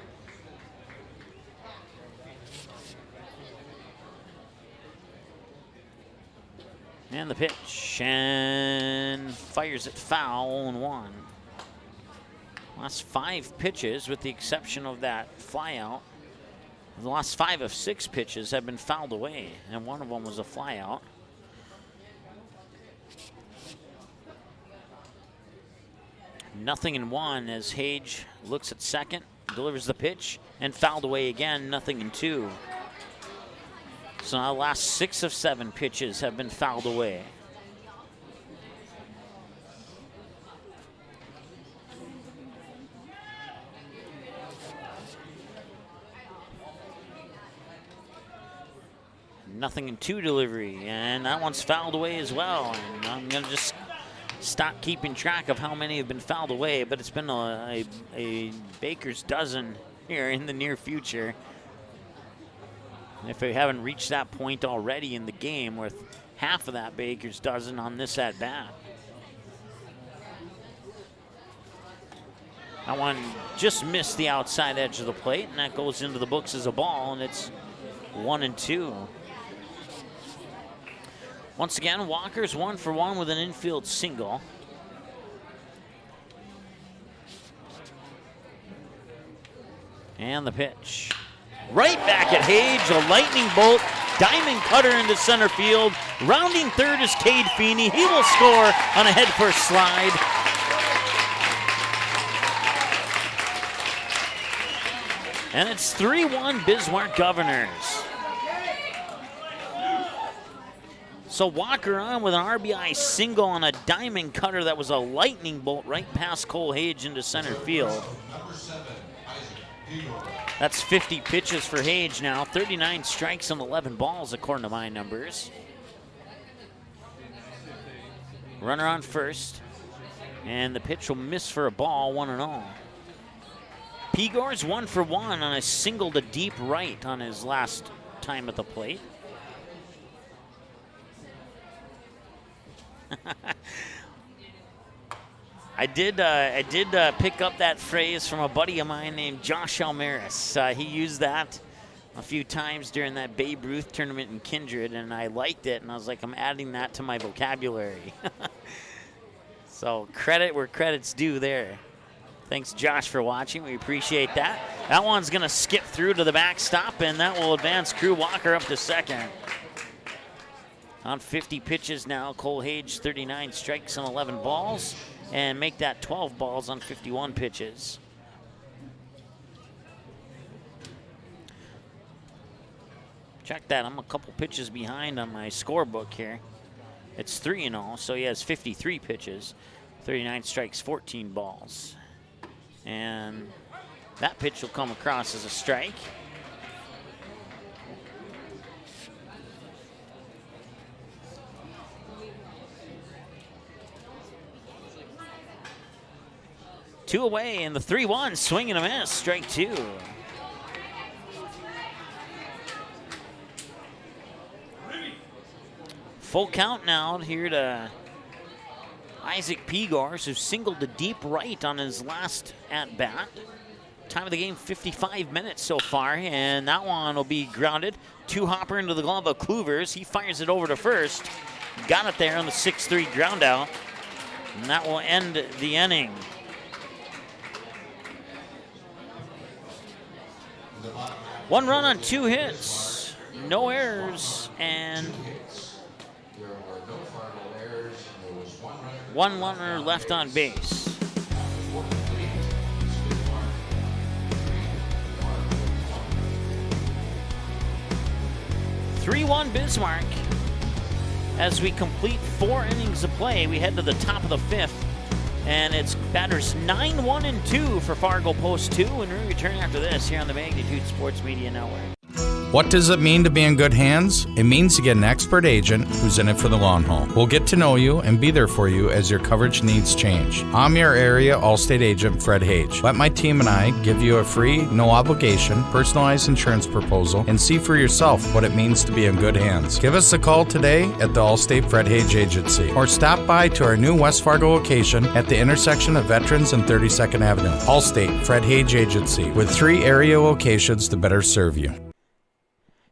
S1: And the pitch, and fires it foul, 0-1. Last 5 pitches, with the exception of that flyout, the last 5 of 6 pitches have been fouled away, and one of them was a flyout. Nothing in 1 as Hage looks at second, delivers the pitch, and fouled away again, nothing in 2. So now the last 6 of 7 pitches have been fouled away. Nothing in 2 delivery, and that one's fouled away as well. And I'm gonna just stop keeping track of how many have been fouled away, but it's been a baker's dozen here in the near future. If we haven't reached that point already in the game with half of that baker's dozen on this at bat. That one just missed the outside edge of the plate, and that goes into the books as a ball, and it's 1-2. Once again, Walker's 1 for 1 with an infield single. And the pitch. Right back at Hage, a lightning bolt, diamond cutter into center field. Rounding third is Cade Feeney. He will score on a head-first slide. And it's 3-1 Bismarck Governors. So Walker on with an RBI single on a diamond cutter that was a lightning bolt right past Cole Hage into center field. That's 50 pitches for Hage now, 39 strikes and 11 balls according to my numbers. Runner on first, and the pitch will miss for a ball, 1-0. Pegor's 1 for 1 on a single to deep right on his last time at the plate. I did pick up that phrase from a buddy of mine named Josh Almaris. He used that a few times during that Babe Ruth tournament in Kindred, and I liked it, and I was like, I'm adding that to my vocabulary. So credit where credit's due there. Thanks, Josh, for watching. We appreciate that. That one's going to skip through to the backstop, and that will advance Crew Walker up to second. On 50 pitches now, Cole Hage, 39 strikes and 11 balls, and make that 12 balls on 51 pitches. Check that, I'm a couple pitches behind on my scorebook here. It's 3-0, so he has 53 pitches, 39 strikes, 14 balls. And that pitch will come across as a strike. Two away, and the 3-1, swing and a miss, strike 2. Full count now here to Isaac Pegors, who singled to deep right on his last at-bat. Time of the game, 55 minutes so far, and that one will be grounded. Two-hopper into the glove of Kluvers. He fires it over to first, got it there on the 6-3 ground out, and that will end the inning. One run on 2 hits, no errors, and one runner left on base. 3-1 Bismarck. As we complete 4 innings of play, we head to the top of the 5th, and it's batters 9-1 and 2 for Fargo Post 2, and we return after this here on the Magnitude Sports Media Network.
S2: What does it mean to be in good hands? It means to get an expert agent who's in it for the long haul. We'll get to know you and be there for you as your coverage needs change. I'm your area Allstate agent, Fred Hage. Let my team and I give you a free, no obligation, personalized insurance proposal and see for yourself what it means to be in good hands. Give us a call today at the Allstate Fred Hage Agency or stop by to our new West Fargo location at the intersection of Veterans and 32nd Avenue. Allstate Fred Hage Agency, with 3 area locations to better serve you.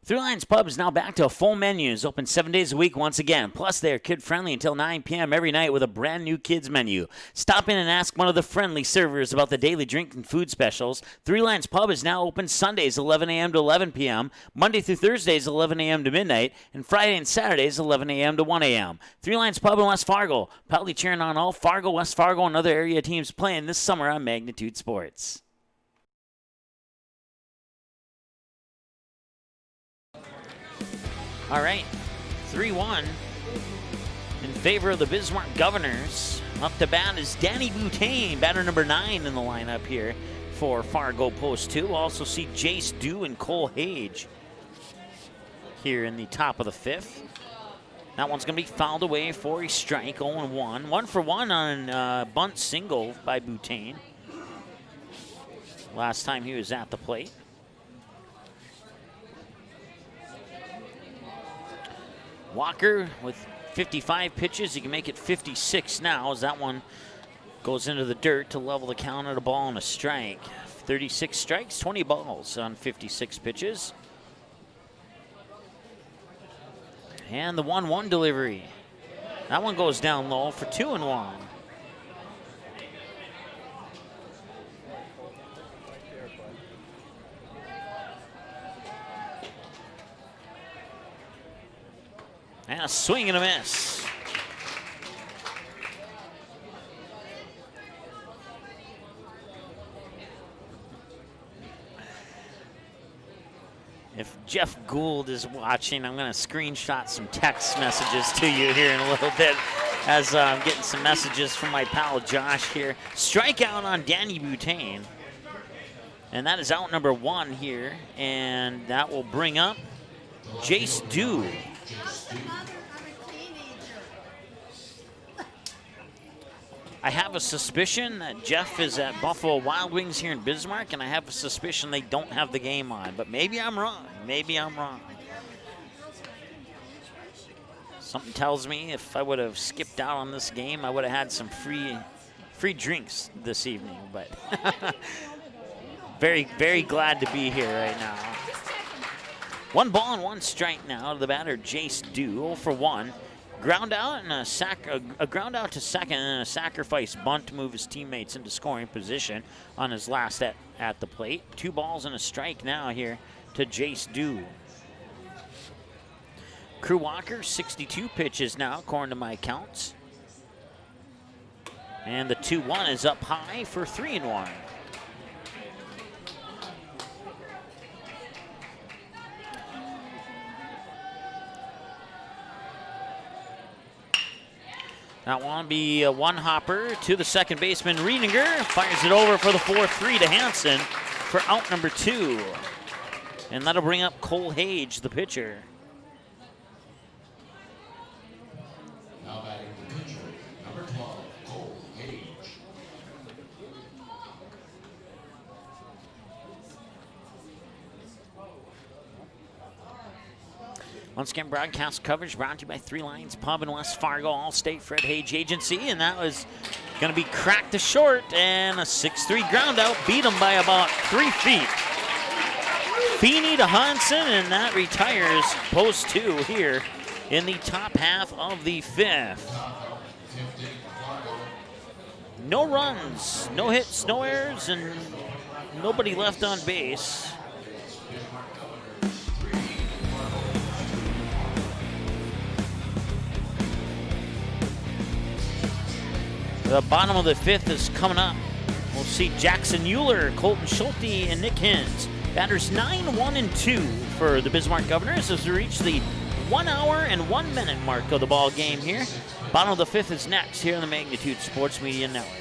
S1: Three Lions Pub is now back to a full menu. It's open 7 days a week once again. Plus, they are kid-friendly until 9 p.m. every night with a brand-new kids menu. Stop in and ask one of the friendly servers about the daily drink and food specials. Three Lions Pub is now open Sundays 11 a.m. to 11 p.m., Monday through Thursdays 11 a.m. to midnight, and Friday and Saturdays 11 a.m. to 1 a.m. Three Lions Pub in West Fargo, proudly cheering on all Fargo, West Fargo, and other area teams playing this summer on Magnitude Sports. All right, 3-1 in favor of the Bismarck Governors. Up to bat is Danny Butane, batter number 9 in the lineup here for Fargo Post 2. We'll also see Jace Dew and Cole Hage here in the top of the 5th. That one's going to be fouled away for a strike, 0-1. 1 for 1 on bunt single by Butane last time he was at the plate. Walker with 55 pitches. He can make it 56 now as that one goes into the dirt to level the count at a ball and a strike. 36 strikes, 20 balls on 56 pitches. And the 1-1 delivery. That one goes down low for 2-1. And a swing and a miss. If Jeff Gould is watching, I'm going to screenshot some text messages to you here in a little bit as I'm getting some messages from my pal Josh here. Strikeout on Danny Butane. And that is out number 1 here. And that will bring up Jace Dew. I have a suspicion that Jeff is at Buffalo Wild Wings here in Bismarck, and I have a suspicion they don't have the game on, but maybe I'm wrong. Maybe I'm wrong. Something tells me if I would have skipped out on this game, I would have had some free drinks this evening, but very, very glad to be here right now. 1 ball and 1 strike now to the batter, Jace Dew, 0 for 1. Ground out and a ground out to second and a sacrifice bunt to move his teammates into scoring position on his last at the plate. 2 balls and a strike now here to Jace Dew. Crew Walker, 62 pitches now, according to my counts. And the 2-1 is up high for 3-1. That one be a 1-hopper to the second baseman, Riedinger. Fires it over for the 4-3 to Hansen for out number 2. And that'll bring up Cole Hage, the pitcher.
S7: Now batting the pitcher, number 12, Cole Hage.
S1: Once again, broadcast coverage brought to you by Three Lions Pub in West Fargo, Allstate Fred Hage Agency, and that was going to be cracked to short, and a 6-3 ground out beat him by about 3 feet. Feeney to Hansen, and that retires post 2 here in the top half of the fifth. No runs, no hits, no errors, and nobody left on base. The bottom of the fifth is coming up. We'll see Jackson Euler, Colton Schulte, and Nick Hins. Batters 9, 1, and 2 for the Bismarck Governors as we reach the 1 hour and 1 minute mark of the ball game here. Bottom of the fifth is next here on the Magnitude Sports Media Network.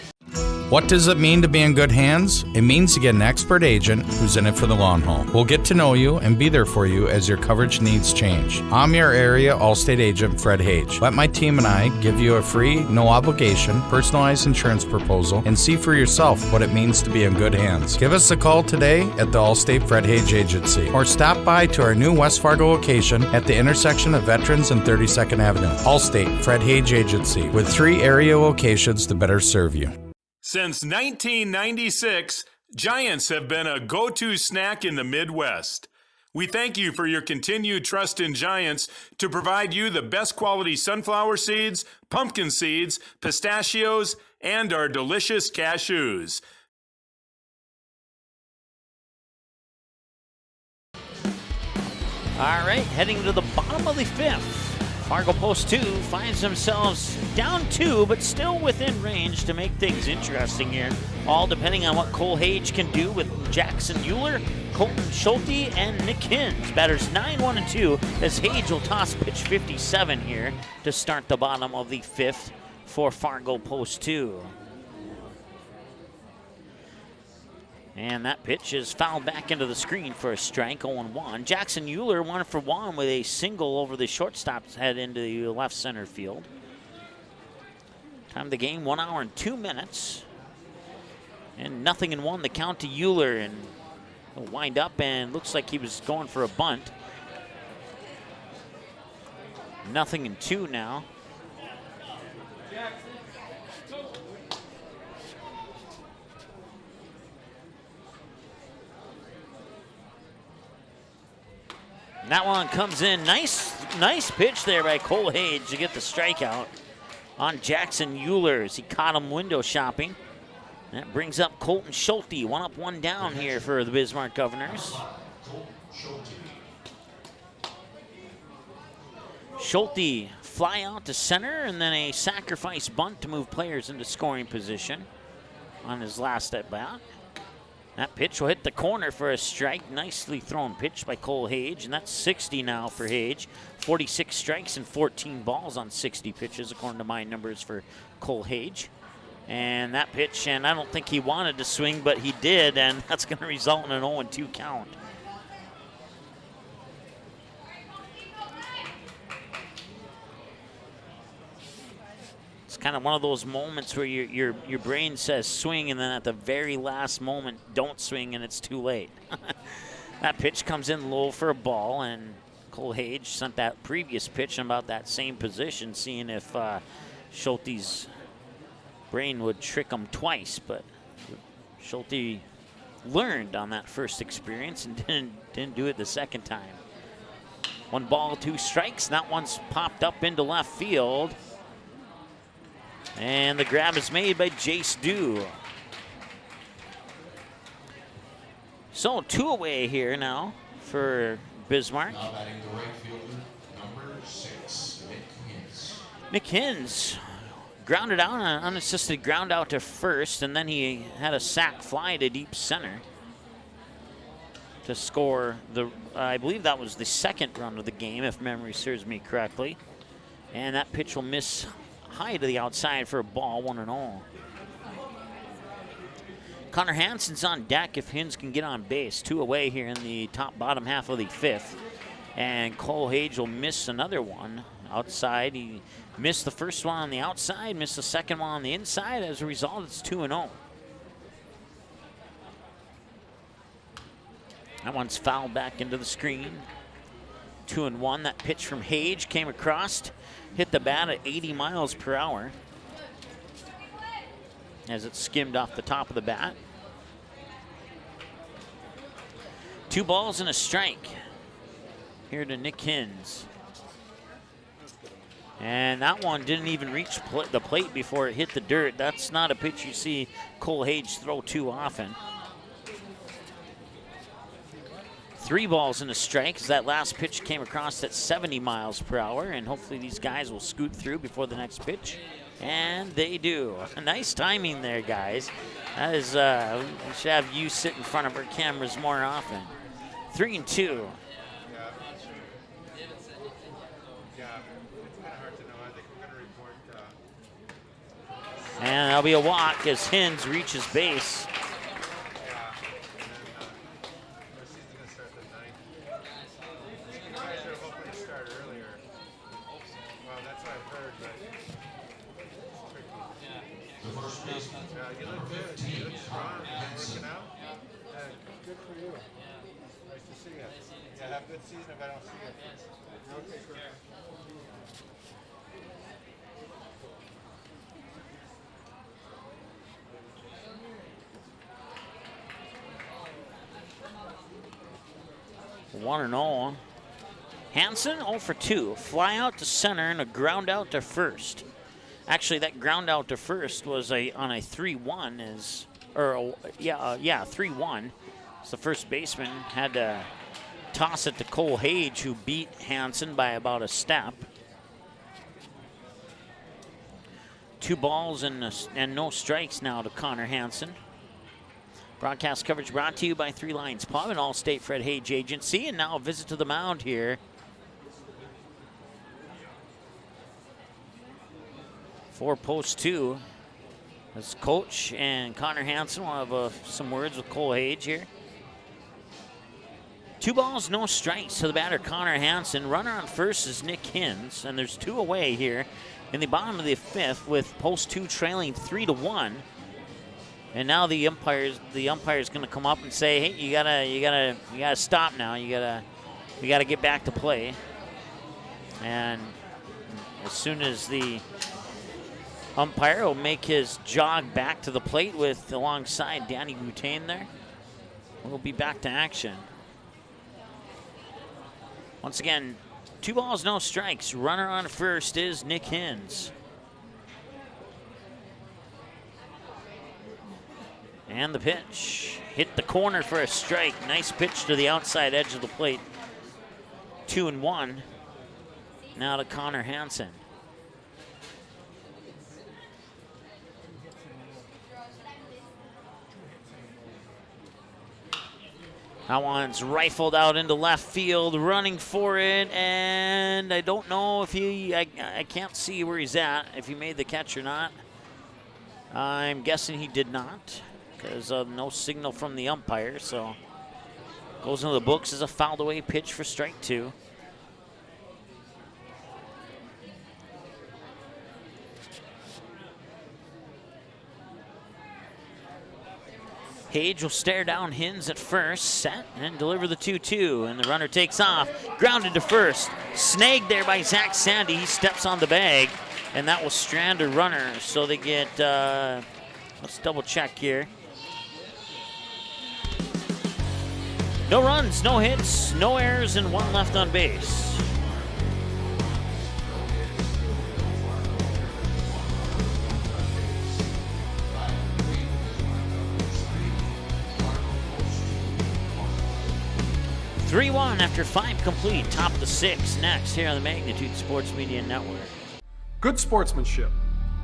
S2: What does it mean to be in good hands? It means to get an expert agent who's in it for the long haul. We'll get to know you and be there for you as your coverage needs change. I'm your area Allstate agent, Fred Hage. Let my team and I give you a free, no obligation, personalized insurance proposal and see for yourself what it means to be in good hands. Give us a call today at the Allstate Fred Hage Agency or stop by to our new West Fargo location at the intersection of Veterans and 32nd Avenue. Allstate Fred Hage Agency with 3 area locations to better serve you.
S5: Since 1996, Giants have been a go-to snack in the Midwest. We thank you for your continued trust in Giants to provide you the best quality sunflower seeds, pumpkin seeds, pistachios, and our delicious cashews.
S1: All right, heading to the bottom of the fifth. Fargo Post 2 finds themselves down 2, but still within range to make things interesting here. All depending on what Cole Hage can do with Jackson Euler, Colton Schulte, and Nick Hins. Batters 9, 1, and 2 as Hage will toss pitch 57 here to start the bottom of the fifth for Fargo Post 2. And that pitch is fouled back into the screen for a strike, 0-1. Jackson Euler 1 for 1 with a single over the shortstop's head into the left center field. Time of the game, 1 hour and 2 minutes. And 0-1 the count to Euler, and he'll wind up and looks like he was going for a bunt. 0-2 now. That one comes in. Nice pitch there by Cole Hage to get the strikeout on Jackson Euler as he caught him window shopping. That brings up Colton Schulte. 1 up, 1 down here for the Bismarck Governors. Schulte fly out to center and then a sacrifice bunt to move players into scoring position on his last at bat. That pitch will hit the corner for a strike. Nicely thrown pitch by Cole Hage, and that's 60 now for Hage. 46 strikes and 14 balls on 60 pitches, according to my numbers for Cole Hage. And that pitch, and I don't think he wanted to swing, but he did, and that's going to result in an 0-2 count. It's kind of one of those moments where your brain says swing, and then at the very last moment, don't swing, and it's too late. That pitch comes in low for a ball, and Cole Hage sent that previous pitch in about that same position, seeing if Schulte's brain would trick him twice, but Schulte learned on that first experience and didn't do it the second time. 1 ball, 2 strikes. That one's popped up into left field. And the grab is made by Jace Dew. So 2 away here now for Bismarck.
S7: Now batting the right fielder, number 6, Nick Hins.
S1: Nick Hins grounded out, an unassisted ground out to first, and then he had a sac fly to deep center to score the, I believe that was the second run of the game, if memory serves me correctly. And that pitch will miss high to the outside for a ball, 1-0. Connor Hansen's on deck if Hins can get on base. 2 away here in the bottom half of the fifth. And Cole Hage will miss another one outside. He missed the first one on the outside, missed the second one on the inside. As a result, it's 2-0. That one's fouled back into the screen. 2-1. That pitch from Hage came across, hit the bat at 80 miles per hour as it skimmed off the top of the bat. 2 balls and a strike here to Nick Hins. And that one didn't even reach the plate before it hit the dirt. That's not a pitch you see Cole Hage throw too often. 3 balls and a strike as that last pitch came across at 70 miles per hour, and hopefully these guys will scoot through before the next pitch. And they do. Nice timing there, guys. That is, we should have you sit in front of our cameras more often. 3-2. And that'll be a walk as Hins reaches base.
S8: Good season if I don't see it. Okay, sure.
S1: One and all. Hansen 0 for 2. Fly out to center and a ground out to first. Actually, that ground out to first was on a 3-1 3-1. So the first baseman had to toss it to Cole Hage, who beat Hansen by about a step. 2 balls and no strikes now to Connor Hansen. Broadcast coverage brought to you by 3 Lions Pub and Allstate Fred Hage Agency. And now a visit to the mound here for post 2. As coach and Connor Hansen will have some words with Cole Hage here. 2 balls, no strikes to the batter, Connor Hansen. Runner on first is Nick Hins, and there's 2 away here in the bottom of the 5th with post 2 trailing 3-1. And now the umpire's going to come up and say, "Hey, you gotta stop now. You gotta get back to play." And as soon as the umpire will make his jog back to the plate with alongside Danny Boutain there, we'll be back to action. Once again, 2 balls, no strikes. Runner on first is Nick Hins. And the pitch hit the corner for a strike. Nice pitch to the outside edge of the plate. 2-1. Now to Connor Hansen. That one's rifled out into left field, running for it, and I don't know if I can't see where he's at, if he made the catch or not. I'm guessing he did not, because no signal from the umpire, so goes into the books as a fouled away pitch for strike 2. Hage will stare down Hins at first, set, and deliver the 2-2. And the runner takes off, grounded to first. Snagged there by Zach Sandy. He steps on the bag, and that will strand a runner. So they get, let's double check here. No runs, no hits, no errors, and 1 left on base. (3-1) after 5 complete. Top of the 6th next here on the Magnitude Sports Media Network.
S6: Good sportsmanship.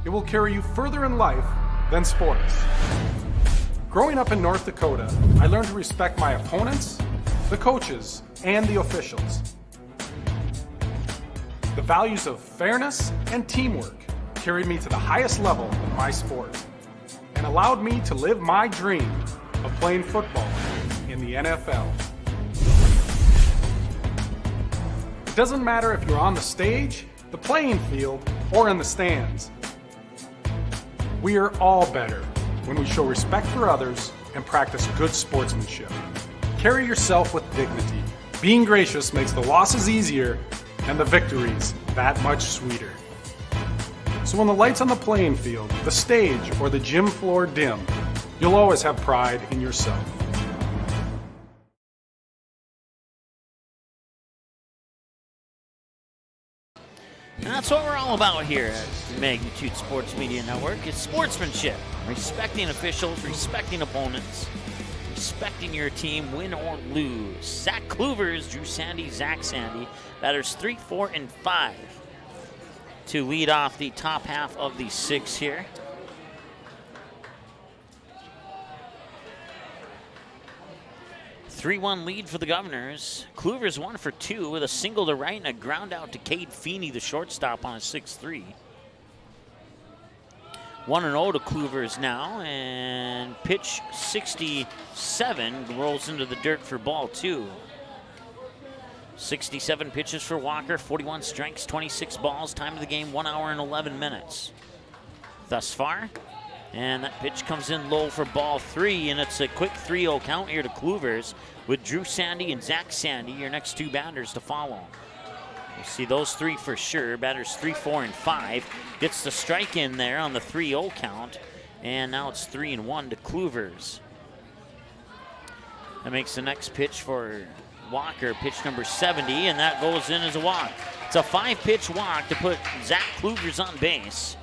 S6: It will carry you further in life than sports. Growing up in North Dakota, I learned to respect my opponents, the coaches, and the officials. The values of fairness and teamwork carried me to the highest level of my sport and allowed me to live my dream of playing football in the NFL. It doesn't matter if you're on the stage, the playing field, or in the stands. We are all better when we show respect for others and practice good sportsmanship. Carry yourself with dignity. Being gracious makes the losses easier and the victories that much sweeter. So when the lights on the playing field, the stage, or the gym floor dim, you'll always have pride in yourself.
S1: And that's what we're all about here at Magnitude Sports Media Network. It's sportsmanship, respecting officials, respecting opponents, respecting your team, win or lose. Zach Kluvers, Drew Sandy, Zach Sandy. Batters 3, 4, and 5 to lead off the top half of the 6 here. Three-1 lead for the Governors. Kluvers 1 for 2 with a single to right and a ground out to Cade Feeney, the shortstop, on a 6-3. 1-0 to Kluvers now, and pitch 67 rolls into the dirt for ball 2. 67 pitches for Walker, 41 strikes, 26 balls. Time of the game, 1 hour and 11 minutes thus far. And that pitch comes in low for ball 3, and it's a quick 3-0 count here to Kluvers with Drew Sandy and Zach Sandy, your next 2 batters to follow. We'll see those 3 for sure. Batters 3, 4, and 5. Gets the strike in there on the 3-0 count, and now it's 3-1 to Kluvers. That makes the next pitch for Walker, pitch number 70, and that goes in as a walk. It's a 5-pitch walk to put Zach Kluvers on base.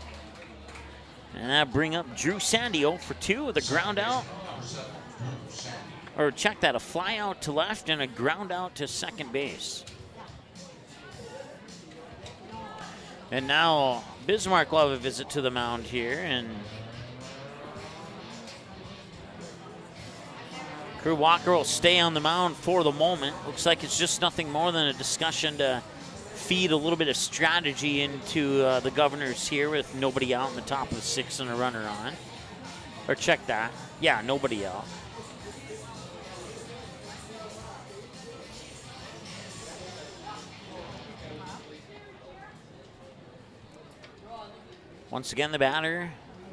S1: And that bring up Drew Sandy 0 for 2 with a ground out. Or check that, a fly out to left and a ground out to second base. And now Bismarck will have a visit to the mound here, and Crew Walker will stay on the mound for the moment. Looks like it's just nothing more than a discussion to feed a little bit of strategy into the Governors here with nobody out in the top of the 6th and a runner on. Or check that. Yeah, nobody out. Once again, the batter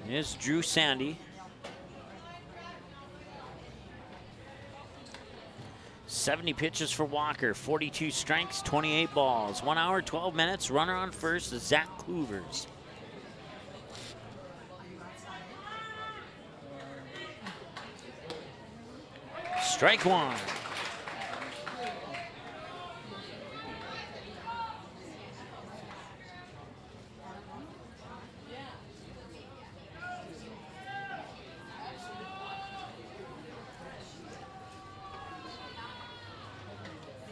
S1: is Drew Sandy. 70 pitches for Walker, 42 strikes, 28 balls. 1 hour, 12 minutes. Runner on first is Zach Kluvers. Strike 1.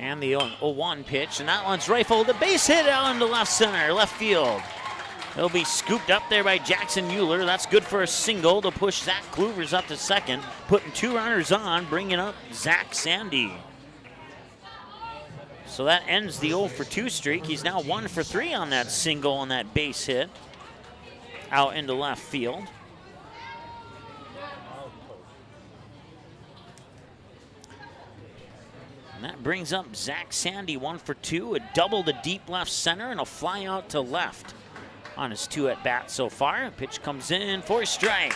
S1: And the 0-1 pitch, and that one's rifled. The base hit out into left center, left field. It'll be scooped up there by Jackson Mueller. That's good for a single to push Zach Kluvers up to second, putting 2 runners on, bringing up Zach Sandy. So that ends the 0 for 2 streak. He's now 1 for 3 on that single on that base hit out into left field. And that brings up Zach Sandy, 1 for 2, a double to deep left center and a fly out to left on his 2 at bat so far. A pitch comes in for a strike.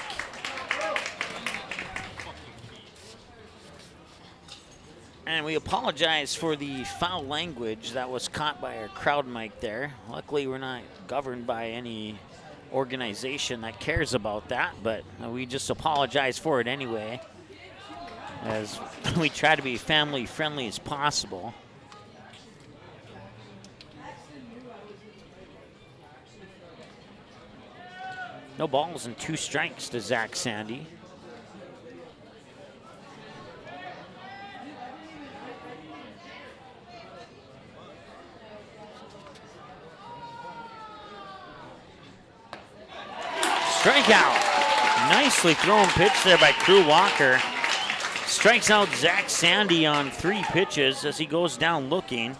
S1: And we apologize for the foul language that was caught by our crowd mic there. Luckily, we're not governed by any organization that cares about that, but we just apologize for it anyway, as we try to be family friendly as possible. No balls and 2 strikes to Zach Sandy. Strikeout. Nicely thrown pitch there by Crew Walker. Strikes out Zach Sandy on 3 pitches as he goes down looking.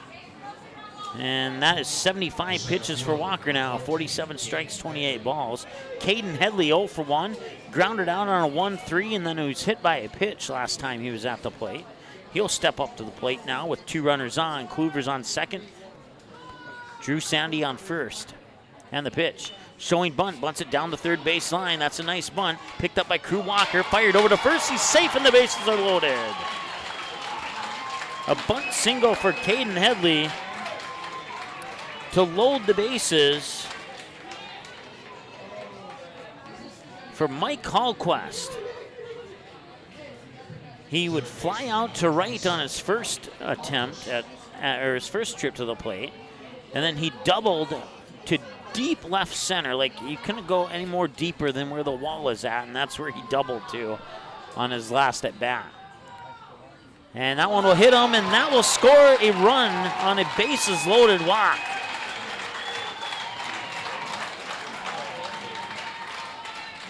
S1: And that is 75 pitches for Walker now. 47 strikes, 28 balls. Caden Headley 0 for 1. Grounded out on a 1-3, and then he was hit by a pitch last time he was at the plate. He'll step up to the plate now with 2 runners on. Kluvers on second. Drew Sandy on first. And the pitch. Showing bunt, bunts it down the third base line. That's a nice bunt. Picked up by Crew Walker, fired over to first. He's safe and the bases are loaded. A bunt single for Caden Headley to load the bases for Mike Hallquist. He would fly out to right on his first attempt or his first trip to the plate, and then he doubled to deep left center. Like, you couldn't go any more deeper than where the wall is at, and that's where he doubled to on his last at bat. And that one will hit him, and that will score a run on a bases loaded walk.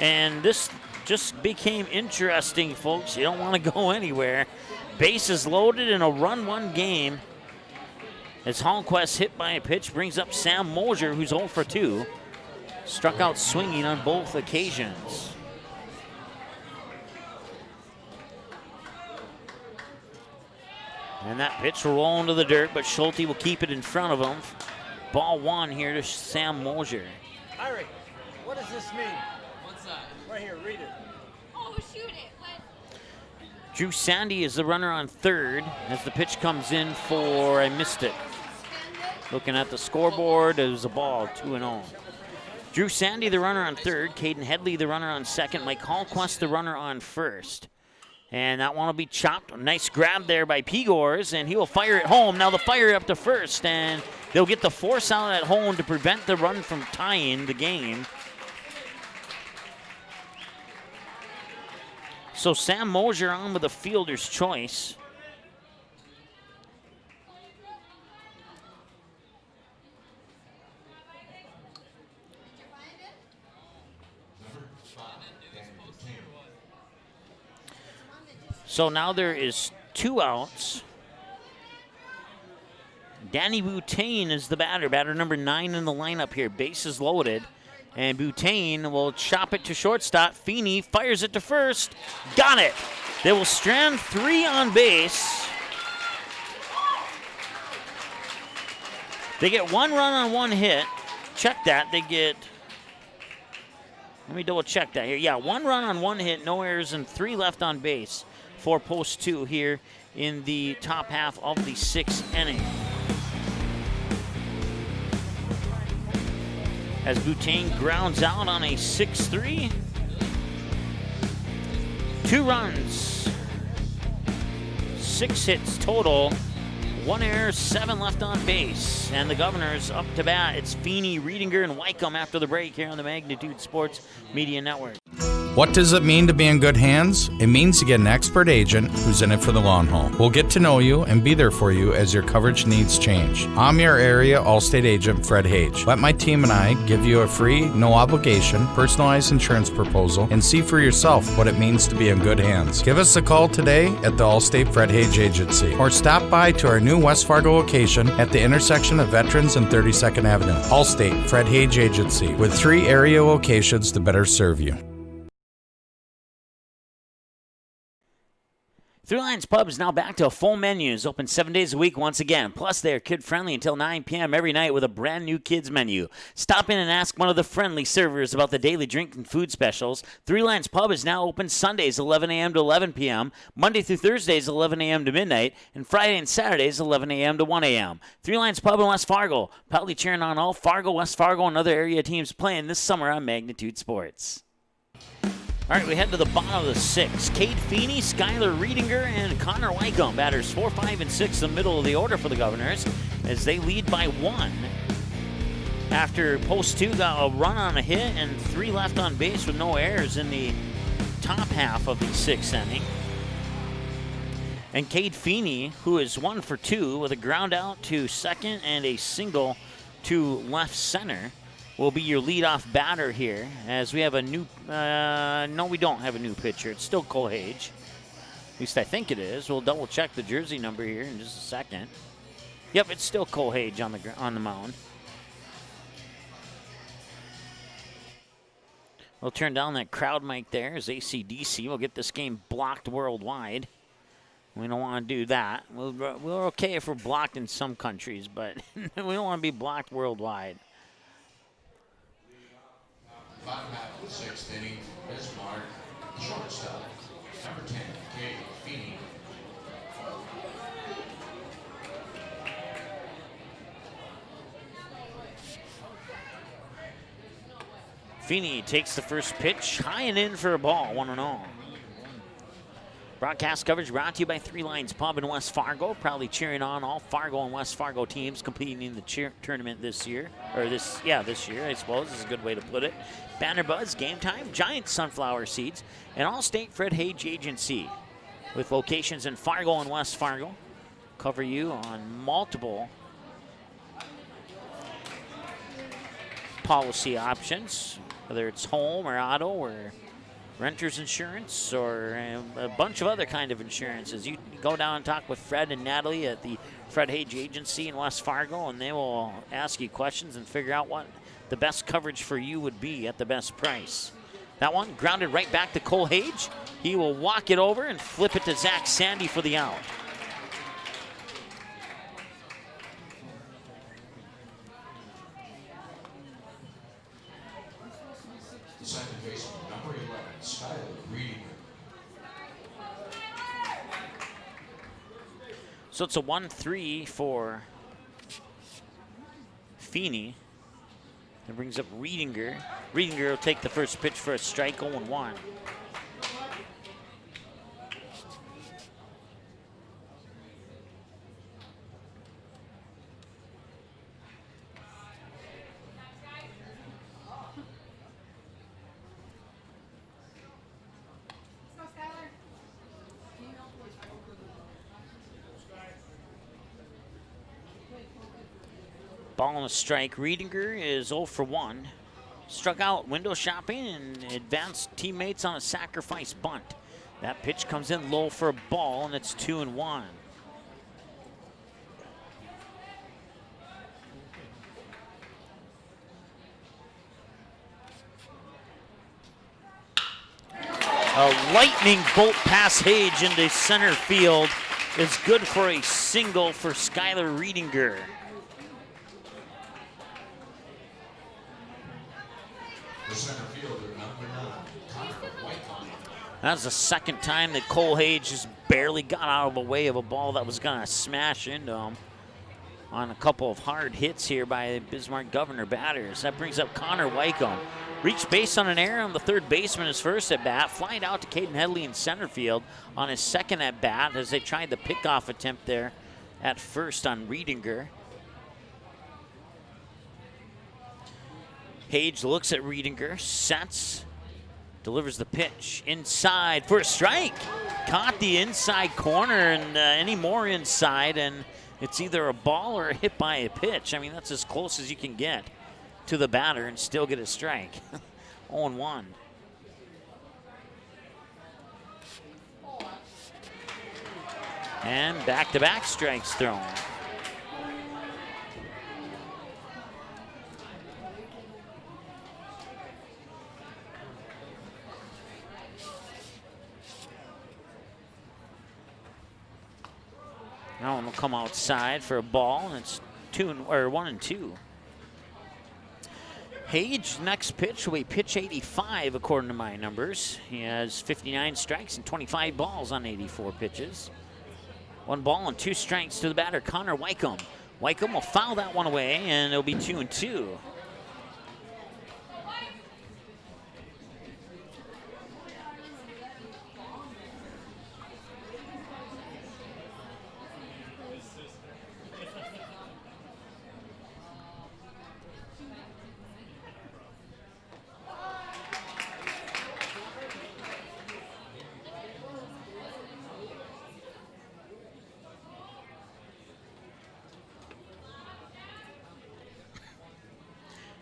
S1: And this just became interesting, folks. You don't want to go anywhere. Bases loaded in a run-one game. As Hallquist hit by a pitch brings up Sam Mosier, who's 0 for 2. Struck out swinging on both occasions. And that pitch will roll into the dirt, but Schulte will keep it in front of him. Ball 1 here to Sam Mosier.
S8: Larry, what does this mean? What's that? Right here, read it.
S9: Oh, shoot it. What?
S1: Drew Sandy is the runner on third as the pitch comes in for, I missed it. Looking at the scoreboard, it was a ball, 2-0. Drew Sandy, the runner on third. Caden Headley, the runner on second. Mike Hallquist, the runner on first. And that one will be chopped. A nice grab there by Pegors, and he will fire it home. Now the fire up to first, and they'll get the force out at home to prevent the run from tying the game. So Sam Mosier on with a fielder's choice. So now there is 2 outs. Danny Butane is the batter number 9 in the lineup here. Bases loaded. And Butane will chop it to shortstop. Feeney fires it to first. Got it. They will strand 3 on base. They get 1 run on 1 hit. Check that. They get, let me double check that here. Yeah, 1 run on 1 hit, no errors, and 3 left on base for post 2 here in the top half of the 6th inning. As Butane grounds out on a 6-3. 2 runs, 6 hits total, 1 error, 7 left on base. And the Governors up to bat. It's Feeney, Riedinger, and Wycombe after the break here on the Magnitude Sports Media Network.
S2: What does it mean to be in good hands? It means to get an expert agent who's in it for the long haul. We'll get to know you and be there for you as your coverage needs change. I'm your area Allstate agent, Fred Hage. Let my team and I give you a free, no obligation, personalized insurance proposal and see for yourself what it means to be in good hands. Give us a call today at the Allstate Fred Hage Agency or stop by to our new West Fargo location at the intersection of Veterans and 32nd Avenue. Allstate Fred Hage Agency with 3 area locations to better serve you.
S1: Three Lions Pub is now back to full menus, open 7 days a week once again. Plus, they are kid-friendly until 9 p.m. every night with a brand-new kids menu. Stop in and ask one of the friendly servers about the daily drink and food specials. Three Lions Pub is now open Sundays 11 a.m. to 11 p.m., Monday through Thursdays 11 a.m. to midnight, and Friday and Saturdays 11 a.m. to 1 a.m. Three Lions Pub in West Fargo, proudly cheering on all Fargo, West Fargo, and other area teams playing this summer on Magnitude Sports. All right, we head to the bottom of the 6th. Kate Feeney, Skylar Riedinger, and Connor Wycombe. Batters 4, 5, and 6, the middle of the order for the Governors, as they lead by 1. After post 2 got a run on a hit and 3 left on base with no errors in the top half of the 6th inning. And Kate Feeney, who is 1 for 2 with a ground out to second and a single to left center, will be your leadoff batter here, as we have a new, no, we don't have a new pitcher. It's still Cole Hage. At least I think it is. We'll double check the jersey number here in just a second. Yep, it's still Cole Hage on the mound. We'll turn down that crowd mic there as AC/DC will get this game blocked worldwide. We don't want to do that. We're okay if we're blocked in some countries, but we don't want to be blocked worldwide.
S7: Bottom half of the 6th inning, Bismarck, shortstop, number 10, Kate Feeney.
S1: Feeney takes the first pitch, high and in for a ball, 1-0. Broadcast coverage brought to you by Three Lions Pub in West Fargo, proudly cheering on all Fargo and West Fargo teams competing in the tournament this year. Or this year, I suppose is a good way to put it. Banner Buzz, Game Time, Giant Sunflower Seeds, and All-State Fred Hage Agency. With locations in Fargo and West Fargo. Cover you on multiple policy options, whether it's home or auto or renter's insurance or a bunch of other kind of insurances. You go down and talk with Fred and Natalie at the Fred Hage Agency in West Fargo, and they will ask you questions and figure out what the best coverage for you would be at the best price. That one grounded right back to Cole Hage. He will walk it over and flip it to Zach Sandy for the out.
S7: Second baseman, number 11, Skyler Reedinger.
S1: So it's a 1-3 for Feeney. That brings up Reedinger. Reedinger will take the first pitch for a strike, 0-1. Ball on a strike. Reedinger is 0 for 1. Struck out window shopping and advanced teammates on a sacrifice bunt. That pitch comes in low for a ball, and it's 2-1. A lightning bolt past Hage into center field is good for a single for Skyler Reedinger.
S7: The center fielder, number 9, Connor Whitecomb.
S1: That's the second time that Cole Hage just barely got out of the way of a ball that was going to smash into him on a couple of hard hits here by Bismarck Governor batters. That brings up Connor Whitecomb. Reached base on an error on the third baseman his first at bat. Flying out to Caden Headley in center field on his second at bat as they tried the pickoff attempt there at first on Reedinger. Hage looks at Reedinger, sets, delivers the pitch inside for a strike. Caught the inside corner and any more inside, and it's either a ball or a hit by a pitch. I mean, that's as close as you can get to the batter and still get a strike. 0-1. And back-to-back strikes thrown. Now one will come outside for a ball, and it's 1-2. Hage, next pitch will be pitch 85 according to my numbers. He has 59 strikes and 25 balls on 84 pitches. 1 ball and 2 strikes to the batter, Connor Whitecomb. Whitecomb will foul that one away, and it'll be 2-2.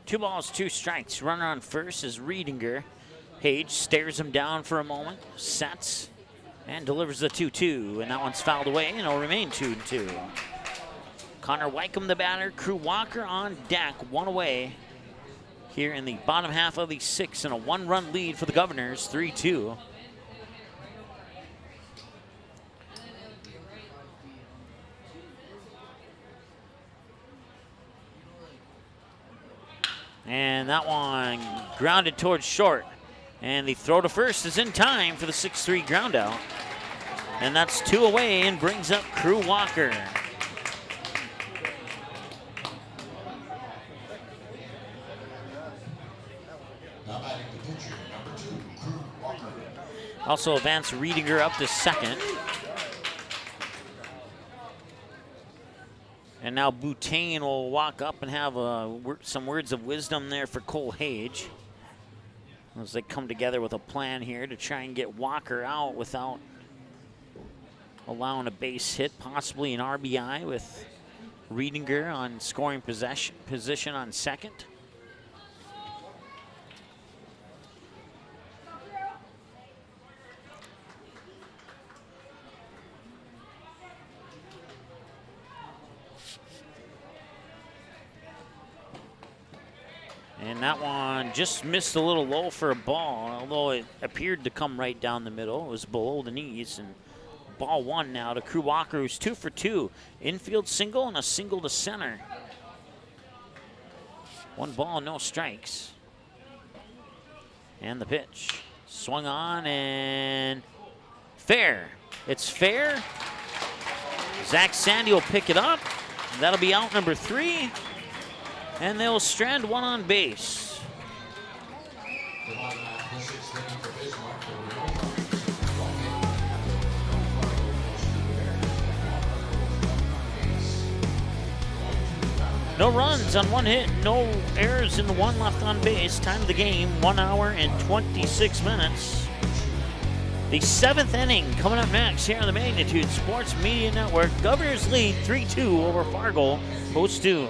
S1: Two balls, 2 strikes. Runner on first is Reedinger. Hage stares him down for a moment, sets, and delivers the 2-2. And that one's fouled away, and it'll remain 2-2. Connor Whitecomb, the batter. Crew Walker on deck, 1 away here in the bottom half of the 6th, and a 1-run lead for the Governors, 3-2. And that one grounded towards short. And the throw to first is in time for the 6-3 ground out. And that's 2 away and brings up Crew Walker.
S7: Now batting the pitcher, number 2, Crew Walker.
S1: Also, Vance Riediger up to second. And now Boutain will walk up and have some words of wisdom there for Cole Hage, as they come together with a plan here to try and get Walker out without allowing a base hit, possibly an RBI with Riediger on scoring position on second. And that one just missed a little low for a ball, although it appeared to come right down the middle. It was below the knees, and ball one now to Crew Walker, who's 2 for 2. Infield single and a single to center. 1 ball, no strikes. And the pitch. Swung on and fair. It's fair. Zach Sandy will pick it up. That'll be out number 3. And they'll strand 1 on base. No runs on 1 hit, no errors in the 1 left on base. Time of the game, 1 hour and 26 minutes. The 7th inning coming up next here on the Magnitude Sports Media Network. Governors lead 3-2 over Fargo, Post 2.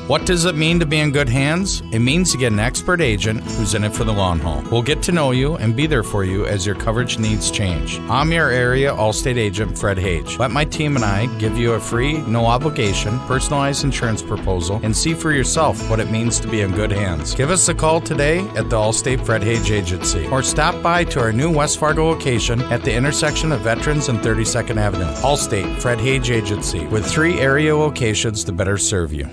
S2: What does it mean to be in good hands? It means to get an expert agent who's in it for the long haul. We'll get to know you and be there for you as your coverage needs change. I'm your area Allstate agent, Fred Hage. Let my team and I give you a free, no obligation, personalized insurance proposal and see for yourself what it means to be in good hands. Give us a call today at the Allstate Fred Hage Agency or stop by to our new West Fargo location at the intersection of Veterans and 32nd Avenue. Allstate Fred Hage Agency, with 3 area locations to better serve you.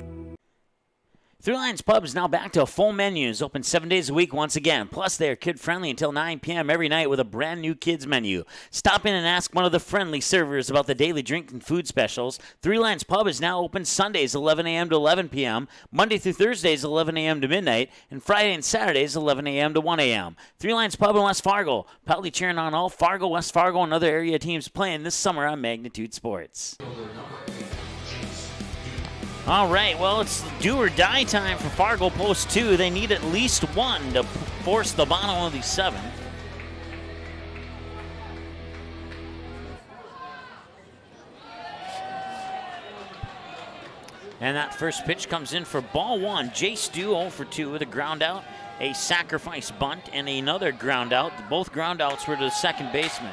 S1: Three Lions Pub is now back to full menus, open 7 days a week once again. Plus, they are kid-friendly until 9 p.m. every night with a brand new kids menu. Stop in and ask one of the friendly servers about the daily drink and food specials. Three Lions Pub is now open Sundays 11 a.m. to 11 p.m., Monday through Thursdays 11 a.m. to midnight, and Friday and Saturdays 11 a.m. to 1 a.m. Three Lions Pub in West Fargo, proudly cheering on all Fargo, West Fargo, and other area teams playing this summer on Magnitude Sports. All right, well, it's do or die time for Fargo Post 2. They need at least 1 to force the bottom of the 7th. And that first pitch comes in for ball 1. Jace Dew 0 for 2 with a ground out, a sacrifice bunt, and another ground out. Both ground outs were to the second baseman.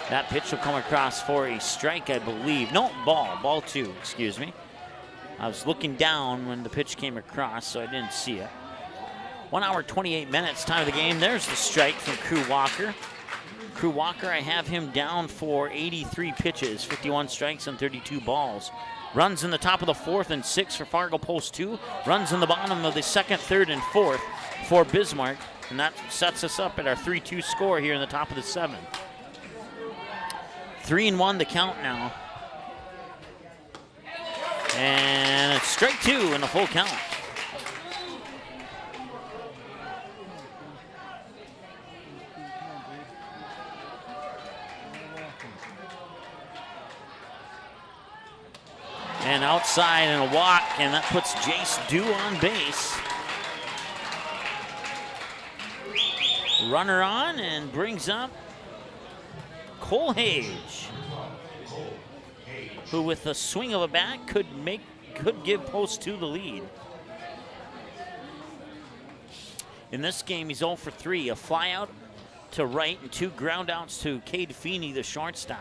S1: That pitch will come across for a strike, I believe. No, ball 2, excuse me. I was looking down when the pitch came across, so I didn't see it. 1 hour, 28 minutes, time of the game. There's the strike from Crew Walker. Crew Walker, I have him down for 83 pitches, 51 strikes and 32 balls. Runs in the top of the 4th and 6th for Fargo Post 2. Runs in the bottom of the 2nd, 3rd, and 4th for Bismarck. And that sets us up at our 3-2 score here in the top of the 7th. 3-1 the count now. And it's strike 2 in the full count. And outside and a walk, and that puts Jace Dew on base. Runner on and brings up Cole Hage, who with a swing of a bat could give Post 2 the lead. In this game, he's 0 for 3. A fly out to right and 2 ground outs to Cade Feeney, the shortstop.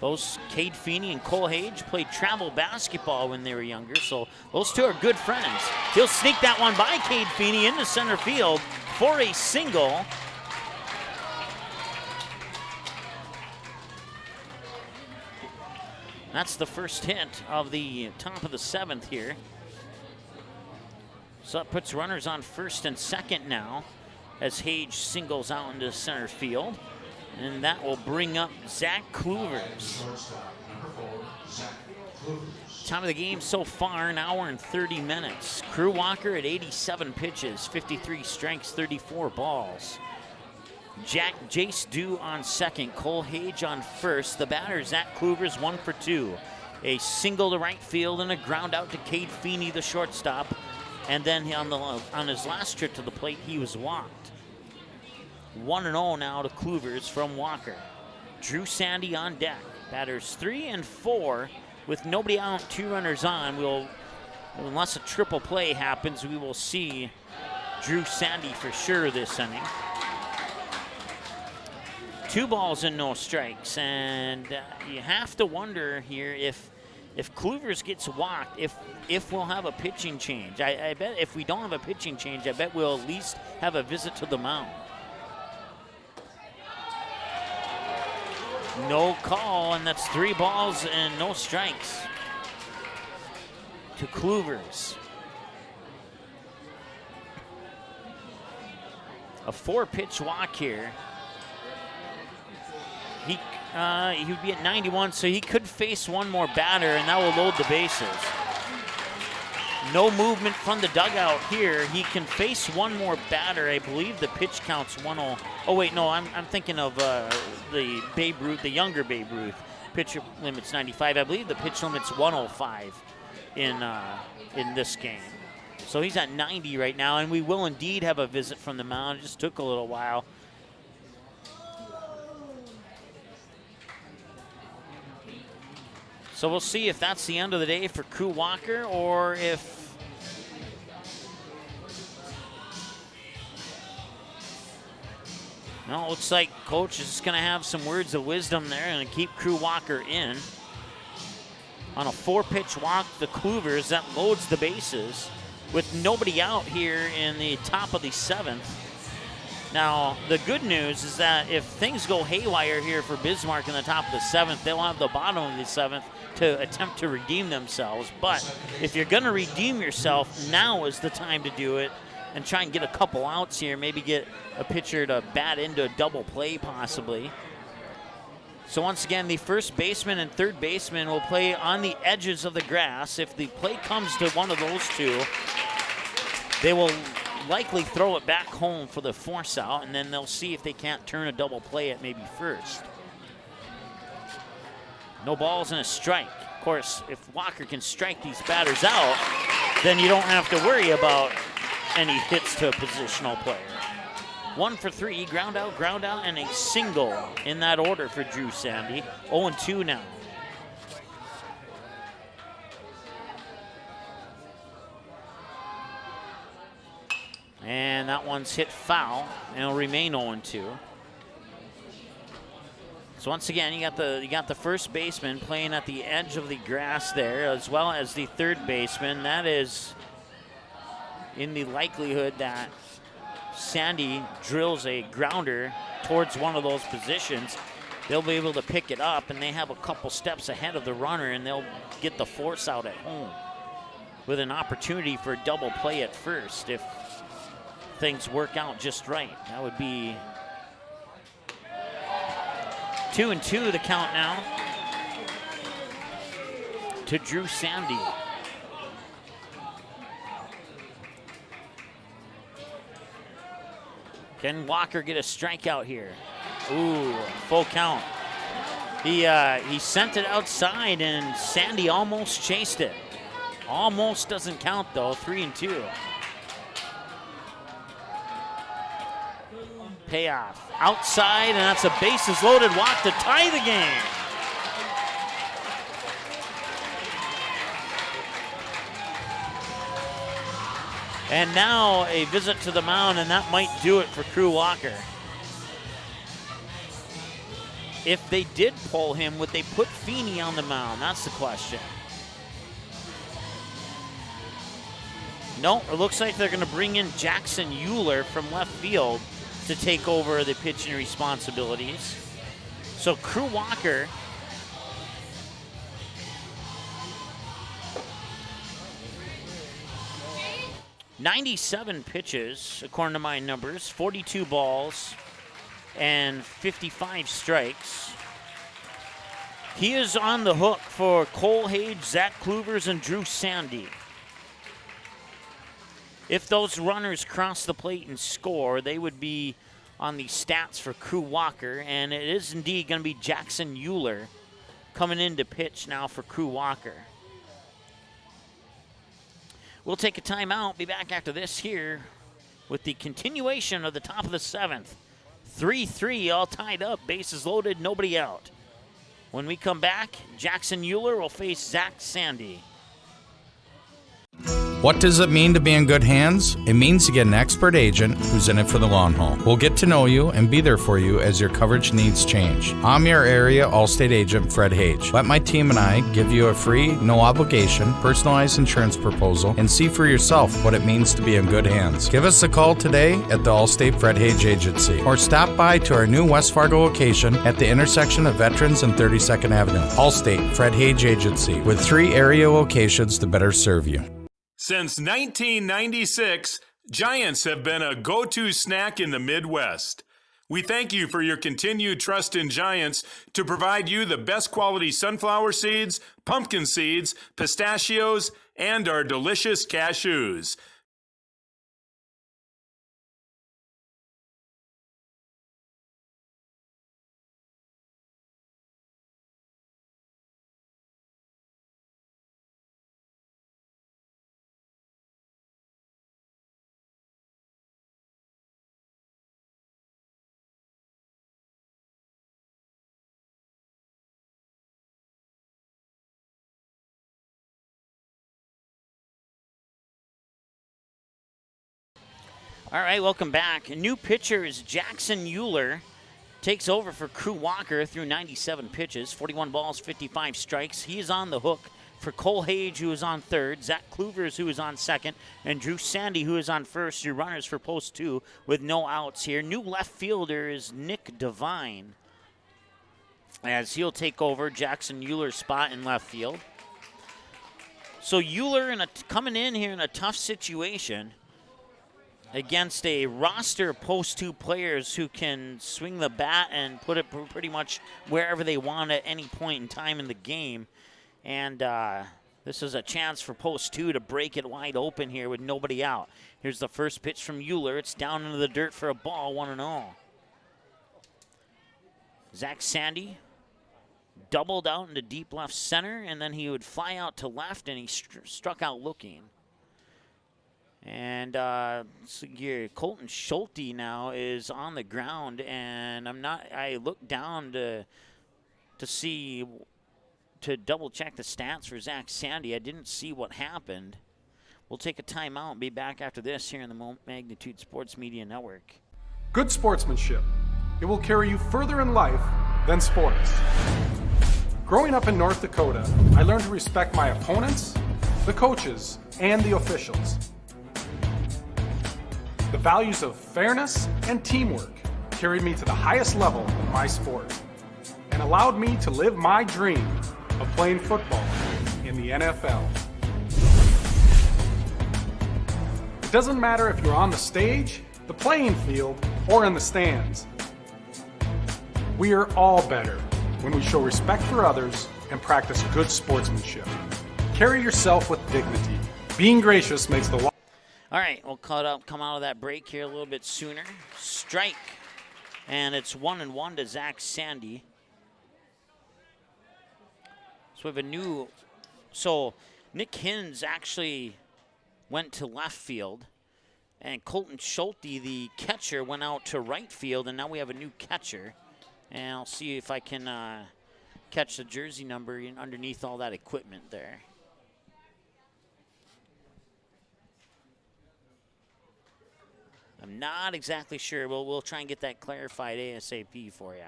S1: Those Cade Feeney and Cole Hage played travel basketball when they were younger, so those 2 are good friends. He'll sneak that one by Cade Feeney into center field for a single. That's the first hit of the top of the 7th here. So that puts runners on 1st and 2nd now as Hage singles out into center field. And that will bring up Zach Kluvers. Time of the game so far, an hour and 30 minutes. Crew Walker at 87 pitches, 53 strikes, 34 balls. Jace Dew on second, Cole Hage on first. The batter, Zach Kluvers, 1 for 2. A single to right field and a ground out to Cade Feeney, the shortstop. And then on his last trip to the plate, he was walked. 1-0 now to Kluvers from Walker. Drew Sandy on deck. Batters 3 and 4 with nobody out, 2 runners on. Unless a triple play happens, we will see Drew Sandy for sure this inning. 2 balls and no strikes, and you have to wonder here if Kluvers gets walked, if we'll have a pitching change. I bet if we don't have a pitching change, I bet we'll at least have a visit to the mound. No call, and that's 3 balls and no strikes to Kluvers. A 4-pitch walk here. He would be at 91, so he could face one more batter, and that will load the bases. No movement from the dugout here. He can face one more batter. I believe the pitch count's 1-0. Oh wait, no, I'm thinking of the Babe Ruth, the younger Babe Ruth. Pitch limit's 95. I believe the pitch limit's 105 in this game. So he's at 90 right now, and we will indeed have a visit from the mound. It just took a little while. So we'll see if that's the end of the day for Crew Walker, or if no, it looks like Coach is going to have some words of wisdom there and keep Crew Walker in. On a 4-pitch walk, the Kluvers, that loads the bases with nobody out here in the top of the 7th. Now, the good news is that if things go haywire here for Bismarck in the top of the 7th, they'll have the bottom of the 7th to attempt to redeem themselves. But if you're going to redeem yourself, now is the time to do it and try and get a couple outs here, maybe get a pitcher to bat into a double play possibly. So once again, the first baseman and third baseman will play on the edges of the grass. If the play comes to one of those two, they will likely throw it back home for the force out, and then they'll see if they can't turn a double play at maybe first. No balls and a strike. Of course, if Walker can strike these batters out, then you don't have to worry about any hits to a positional player. 1 for 3, ground out, and a single in that order for Drew Sandy. 0-2 now. And that one's hit foul, and it'll remain 0-2. So once again, you got the first baseman playing at the edge of the grass there, as well as the third baseman. That is in the likelihood that Sandy drills a grounder towards one of those positions. They'll be able to pick it up, and they have a couple steps ahead of the runner, and they'll get the force out at home with an opportunity for a double play at first if things work out just right. That would be 2-2 the count now to Drew Sandy. Can Walker get a strikeout here? Ooh, full count. He sent it outside, and Sandy almost chased it. Almost doesn't count though. 3-2. Payoff outside, and that's a bases loaded walk to tie the game. And now a visit to the mound, and that might do it for Crew Walker. If they did pull him, would they put Feeney on the mound? That's the question. No, it looks like they're going to bring in Jackson Euler from left field to take over the pitching responsibilities. So Crew Walker ...97 pitches, according to my numbers, 42 balls, and 55 strikes. He is on the hook for Cole Hage, Zach Kluvers, and Drew Sandy. If those runners cross the plate and score, they would be on the stats for Crew Walker, and it is indeed going to be Jackson Euler coming in to pitch now for Crew Walker. We'll take a timeout, be back after this here with the continuation of the top of the 7th. 3-3, all tied up, bases loaded, nobody out. When we come back, Jackson Euler will face Zach Sandy.
S2: What does it mean to be in good hands? It means to get an expert agent who's in it for the long haul. We'll get to know you and be there for you as your coverage needs change. I'm your area Allstate agent, Fred Hage. Let my team and I give you a free, no obligation, personalized insurance proposal and see for yourself what it means to be in good hands. Give us a call today at the Allstate Fred Hage Agency or stop by to our new West Fargo location at the intersection of Veterans and 32nd Avenue. Allstate Fred Hage Agency with 3 area locations to better serve you.
S5: Since 1996, Giants have been a go-to snack in the Midwest. We thank you for your continued trust in Giants to provide you the best quality sunflower seeds, pumpkin seeds, pistachios, and our delicious cashews.
S1: All right, welcome back. New pitcher is Jackson Euler. Takes over for Crew Walker through 97 pitches, 41 balls, 55 strikes. He is on the hook for Cole Hage, who is on third, Zach Kluvers, who is on second, and Drew Sandy, who is on first. Your runners for post 2 with no outs here. New left fielder is Nick Devine, as he'll take over Jackson Euler's spot in left field. So Euler coming in here in a tough situation against a roster of post 2 players who can swing the bat and put it pretty much wherever they want at any point in time in the game. And this is a chance for post 2 to break it wide open here with nobody out. Here's the first pitch from Euler. It's down into the dirt for a ball, 1-0. Zach Sandy doubled out into deep left center, and then he would fly out to left, and he struck out looking. And Colton Schulte now is on the ground, and I looked down to double check the stats for Zach Sandy. I didn't see what happened. We'll take a timeout and be back after this here in the Magnitude Sports Media Network.
S6: Good sportsmanship. It will carry you further in life than sports. Growing up in North Dakota, I learned to respect my opponents, the coaches, and the officials. The values of fairness and teamwork carried me to the highest level in my sport and allowed me to live my dream of playing football in the NFL. It doesn't matter if you're on the stage, the playing field, or in the stands. We are all better when we show respect for others and practice good sportsmanship. Carry yourself with dignity. Being gracious makes the
S1: All right, we'll come out of that break here a little bit sooner. Strike, and it's 1-1 to Zach Sandy. So we have so Nick Hins actually went to left field, and Colton Schulte, the catcher, went out to right field, and now we have a new catcher. And I'll see if I can catch the jersey number underneath all that equipment there. I'm not exactly sure. We'll try and get that clarified ASAP for you.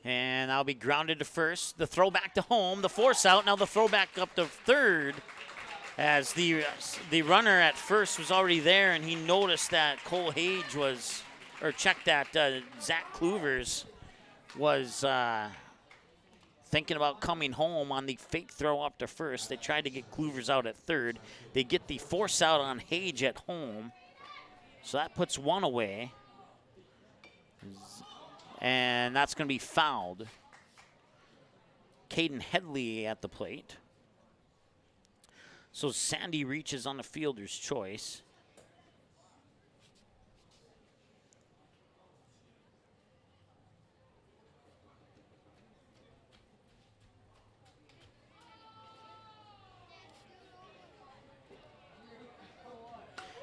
S1: And I'll be grounded to first. The throw back to home. The force out. Now the throw back up to third, as the runner at first was already there, and he noticed that Cole Hage checked that Zach Kluvers was thinking about coming home on the fake throw up to first. They tried to get Kluvers out at third. They get the force out on Hage at home. So that puts one away. And that's going to be fouled. Caden Headley at the plate. So Sandy reaches on the fielder's choice.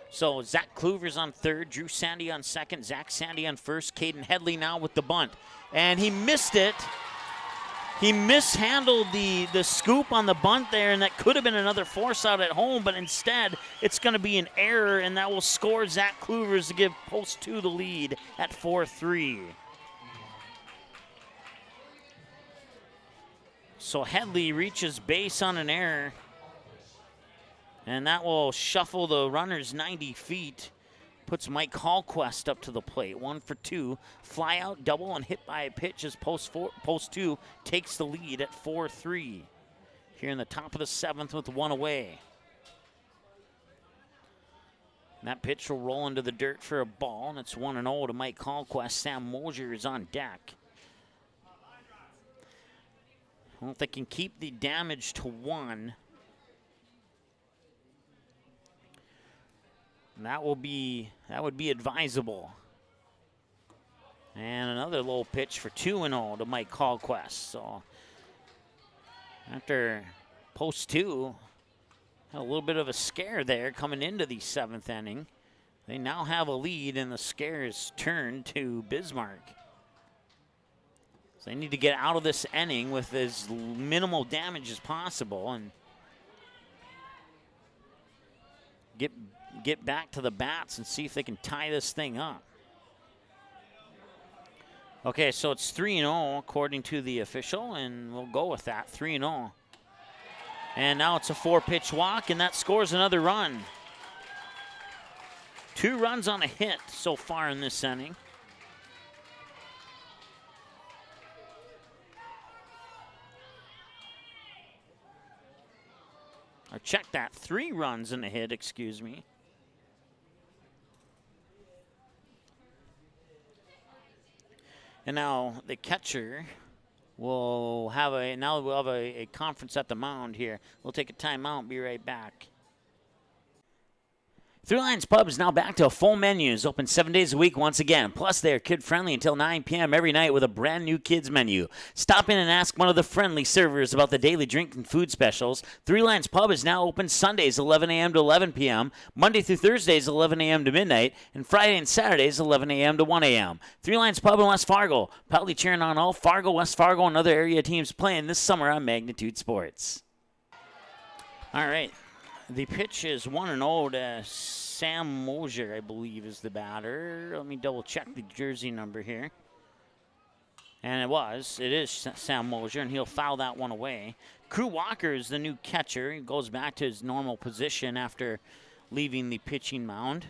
S1: So Zach Kluver's on third, Drew Sandy on second, Zach Sandy on first, Caden Headley now with the bunt. And he missed it. He mishandled the scoop on the bunt there, and that could have been another force out at home, but instead it's going to be an error, and that will score Zach Kluver's to give Post 2 the lead at 4-3. So Headley reaches base on an error. And that will shuffle the runners 90 feet. Puts Mike Hallquist up to the plate. 1 for 2. Fly out, double, and hit by a pitch as Post 2 takes the lead at 4-3. Here in the top of the 7th with 1 away. And that pitch will roll into the dirt for a ball, and it's 1-0 to Mike Hallquist. Sam Mosier is on deck. I don't think they can keep the damage to 1. And that would be advisable. And another low pitch for 2-0 to Mike Hallquist. So after Post 2 had a little bit of a scare there coming into the 7th inning, they now have a lead, and the scare is turned to Bismarck. So they need to get out of this inning with as minimal damage as possible and get back to the bats and see if they can tie this thing up. Okay, so it's 3-0 according to the official, and we'll go with that, 3-0. And now it's a 4-pitch walk, and that scores another run. 2 runs on a hit so far in this inning. Or check that, 3 runs in a hit, excuse me. And now the catcher will have a conference at the mound here. We'll take a timeout, be right back. Three Lions Pub is now back to a full menu. It's open 7 days a week once again. Plus, they are kid-friendly until 9 p.m. every night with a brand new kids menu. Stop in and ask one of the friendly servers about the daily drink and food specials. Three Lions Pub is now open Sundays 11 a.m. to 11 p.m., Monday through Thursdays 11 a.m. to midnight, and Friday and Saturdays 11 a.m. to 1 a.m. Three Lions Pub in West Fargo, proudly cheering on all Fargo, West Fargo, and other area teams playing this summer on Magnitude Sports. All right. The pitch is 1-0 to Sam Mosier, I believe, is the batter. Let me double check the jersey number here. And it is Sam Mosier, and he'll foul that one away. Crew Walker is the new catcher. He goes back to his normal position after leaving the pitching mound.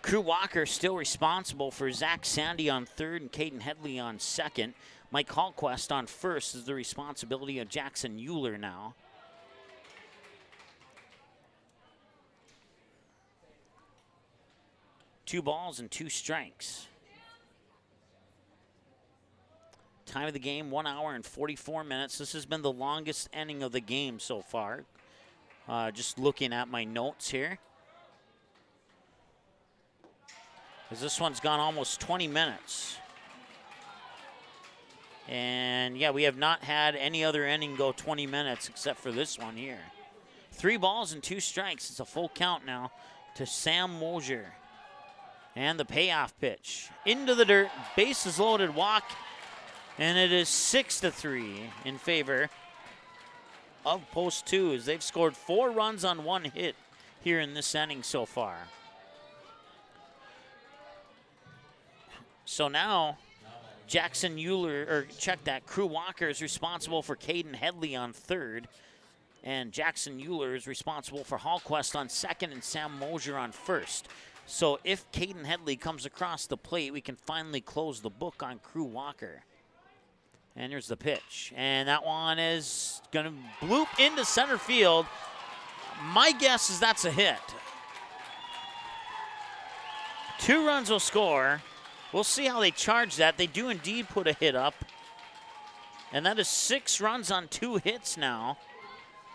S1: Crew Walker still responsible for Zach Sandy on third and Caden Headley on second. Mike Hallquist on first is the responsibility of Jackson Euler now. Two balls and 2 strikes. Time of the game, 1 hour and 44 minutes. This has been the longest inning of the game so far. Just looking at my notes here. Because this one's gone almost 20 minutes. And yeah, we have not had any other inning go 20 minutes except for this one here. 3 balls and 2 strikes. It's a full count now to Sam Mosier. And the payoff pitch. Into the dirt, bases loaded, walk. And it is 6-3 in favor of Post 2 as they've scored 4 runs on 1 hit here in this inning so far. So now, Jackson Euler, or check that, Crew Walker is responsible for Caden Headley on third. And Jackson Euler is responsible for Hallquist on second and Sam Mosier on first. So if Caden Headley comes across the plate, we can finally close the book on Crew Walker. And there's the pitch. And that one is going to bloop into center field. My guess is that's a hit. 2 runs will score. We'll see how they charge that. They do indeed put a hit up. And that is 6 runs on 2 hits now.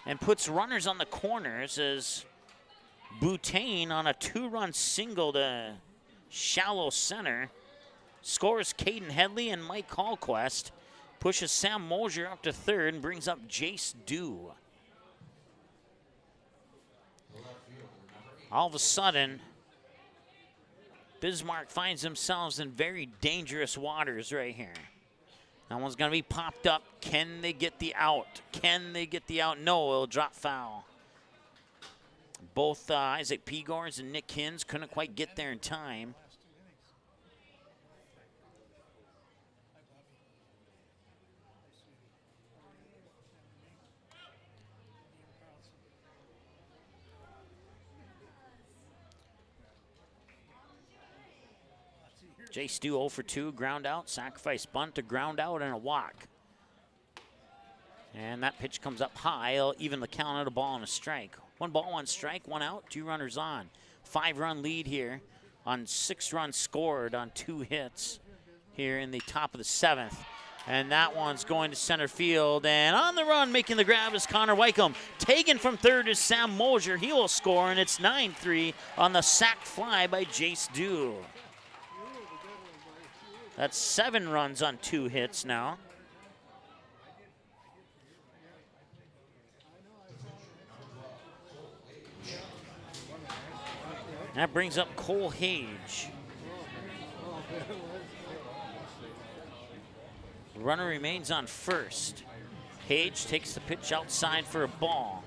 S1: And puts runners on the corners as Boutain on a 2-run single to shallow center. Scores Caden Headley and Mike Hallquist. Pushes Sam Mosier up to third and brings up Jace Dew. All of a sudden, Bismarck finds themselves in very dangerous waters right here. That one's going to be popped up. Can they get the out? Can they get the out? No, it'll drop foul. Both Isaac Pegors and Nick Hins couldn't quite get there in time. Jace Dew 0 for 2, ground out, sacrifice bunt to ground out and a walk. And that pitch comes up high. It'll even the count at a ball and a strike. 1 ball, 1 strike, 1 out, 2 runners on. 5-run lead here on 6 runs scored on 2 hits here in the top of the 7th. And that one's going to center field. And on the run, making the grab is Connor Wycombe. Taken from third is Sam Mosier. He will score, and it's 9-3 on the sac fly by Jace Dew. That's 7 runs on 2 hits now. That brings up Cole Hage. Runner remains on first. Hage takes the pitch outside for a ball.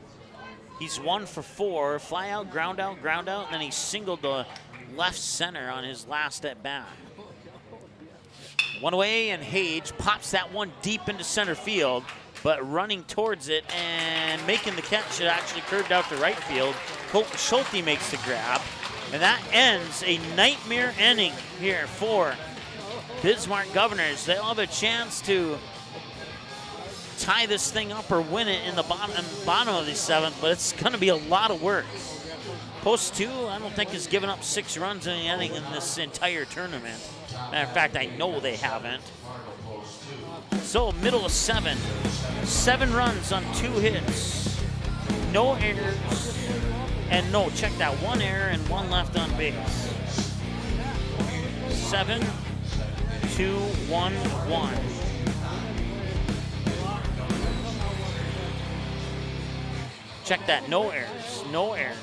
S1: He's 1 for 4. Fly out, ground out, and then he singled the left center on his last at bat. 1 away, and Hage pops that one deep into center field, but running towards it and making the catch, it actually curved out to right field. Colton Schulte makes the grab, and that ends a nightmare inning here for Bismarck Governors. They'll have a chance to tie this thing up or win it in the bottom of the 7th, but it's going to be a lot of work. Post 2, I don't think has given up 6 runs in the inning in this entire tournament. Matter of fact, I know they haven't. So middle of 7, 7 runs on 2 hits, no errors, and no, check that, 1 error and 1 left on base. 7, 2, 1, 1. Check that, no errors, no errors.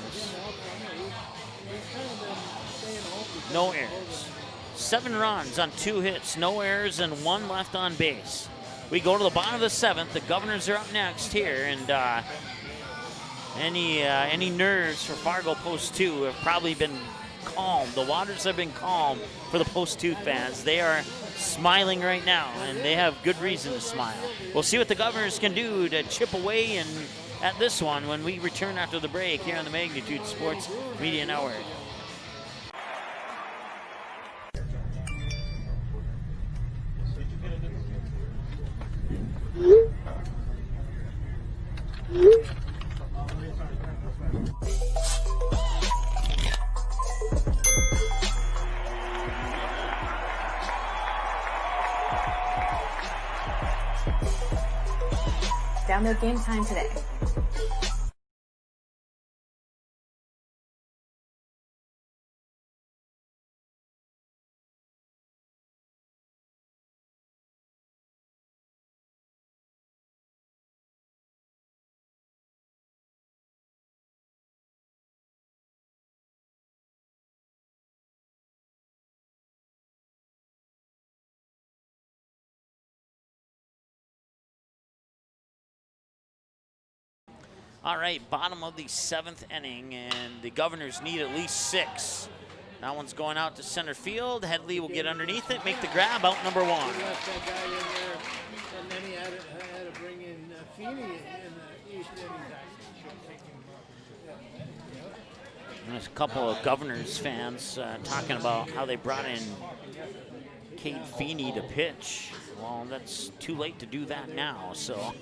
S1: No errors. 7 runs on 2 hits, no errors, and 1 left on base. We go to the bottom of the 7th. The Governors are up next here, and any nerves for Fargo Post 2 have probably been calm. The waters have been calm for the Post 2 fans. They are smiling right now, and they have good reason to smile. We'll see what the Governors can do to chip away and at this one when we return after the break here on the Magnitude Sports Media Network.
S10: Download Game Time today.
S1: All right, bottom of the 7th inning, and the Governors need at least 6. That one's going out to center field. Headley will get underneath it, make the grab, out number 1.
S8: He left that guy in there, and then he had to bring in Feeney in the 8th inning.
S1: There's a couple of Governors fans talking about how they brought in Cade Feeney to pitch. Well, that's too late to do that now, so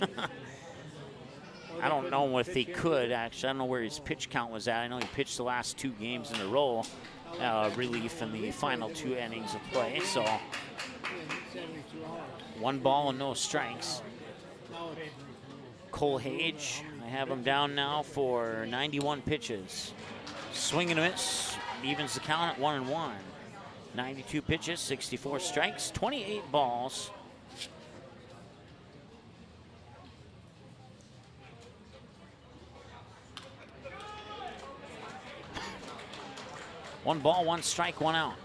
S1: I don't know if he could, actually. I don't know where his pitch count was at. I know he pitched the last 2 games in a row, relief in the final 2 innings of play. So 1 ball and no strikes. Cole Hage, I have him down now for 91 pitches. Swing and a miss, evens the count at 1-1. 92 pitches, 64 strikes, 28 balls. One ball, 1 strike, 1 out.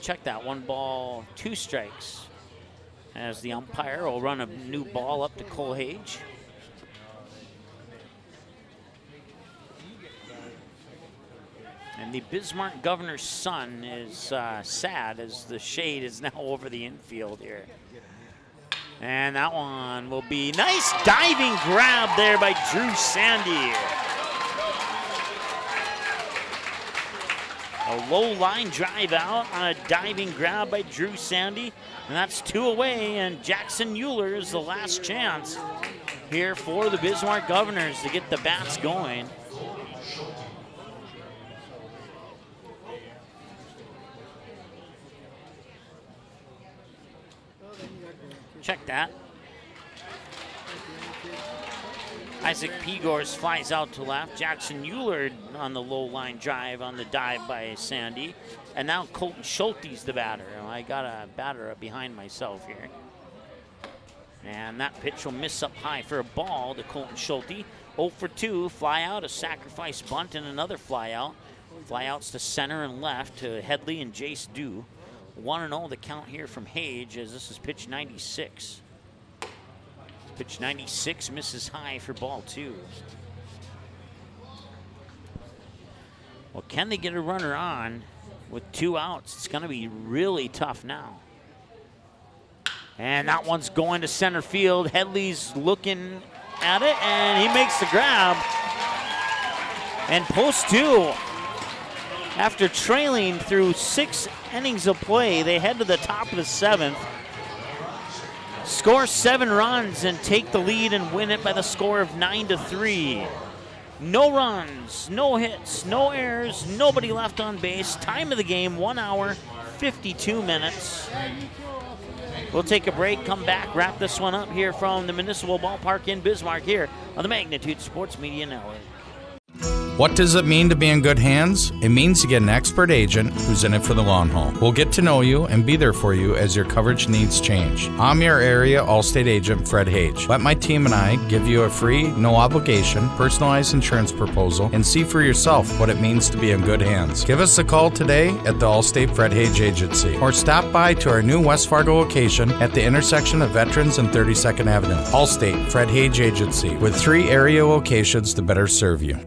S1: Check that, 1 ball, 2 strikes. As the umpire will run a new ball up to Cole Hage. And the Bismarck governor's son is sad as the shade is now over the infield here. And that one will be nice diving grab there by Drew Sandy. A low line drive out on a diving grab by Drew Sandy. And that's 2 away, and Jackson Euler is the last chance here for the Bismarck Governors to get the bats going. Check that. Isaac Pegors flies out to left. Jackson Euler on the low line drive on the dive by Sandy. And now Colton Schulte's the batter. I got a batter behind myself here. And that pitch will miss up high for a ball to Colton Schulte. 0 for 2, fly out, a sacrifice bunt, and another fly out. Flyouts to center and left to Headley and Jace Dew. 1-0 the count here from Hage as this is pitch 96. Pitch 96 misses high for ball 2. Well, can they get a runner on with 2 outs? It's going to be really tough now. And that one's going to center field. Headley's looking at it, and he makes the grab. And post 2. After trailing through 6 innings of play, they head to the top of the 7th. Score 7 runs and take the lead and win it by the score of 9-3. No runs, no hits, no errors, nobody left on base. Time of the game, 1 hour, 52 minutes. We'll take a break, come back, wrap this one up here from the Municipal Ballpark in Bismarck here on the Magnitude Sports Media Network.
S2: What does it mean to be in good hands? It means to get an expert agent who's in it for the long haul. We'll get to know you and be there for you as your coverage needs change. I'm your area Allstate agent, Fred Hage. Let my team and I give you a free, no obligation, personalized insurance proposal and see for yourself what it means to be in good hands. Give us a call today at the Allstate Fred Hage Agency or stop by to our new West Fargo location at the intersection of Veterans and 32nd Avenue. Allstate Fred Hage Agency with 3 area locations to better serve you.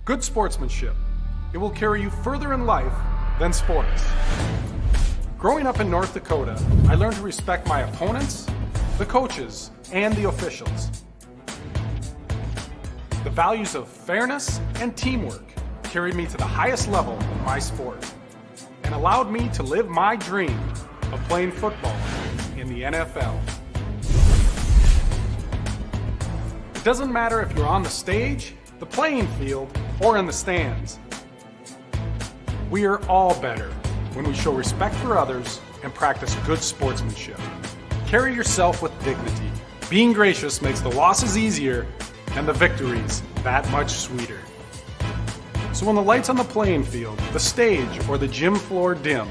S6: Good sportsmanship. It will carry you further in life than sports. Growing up in North Dakota, I learned to respect my opponents, the coaches, and the officials. The values of fairness and teamwork carried me to the highest level in my sport and allowed me to live my dream of playing football in the NFL. It doesn't matter if you're on the stage, the playing field, or in the stands. We are all better when we show respect for others and practice good sportsmanship. Carry yourself with dignity. Being gracious makes the losses easier and the victories that much sweeter. So when the lights on the playing field, the stage, or the gym floor dim,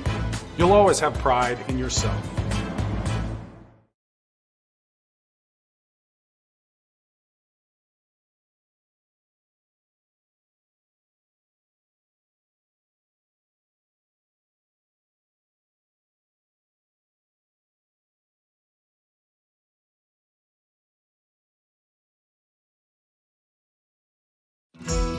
S6: you'll always have pride in yourself.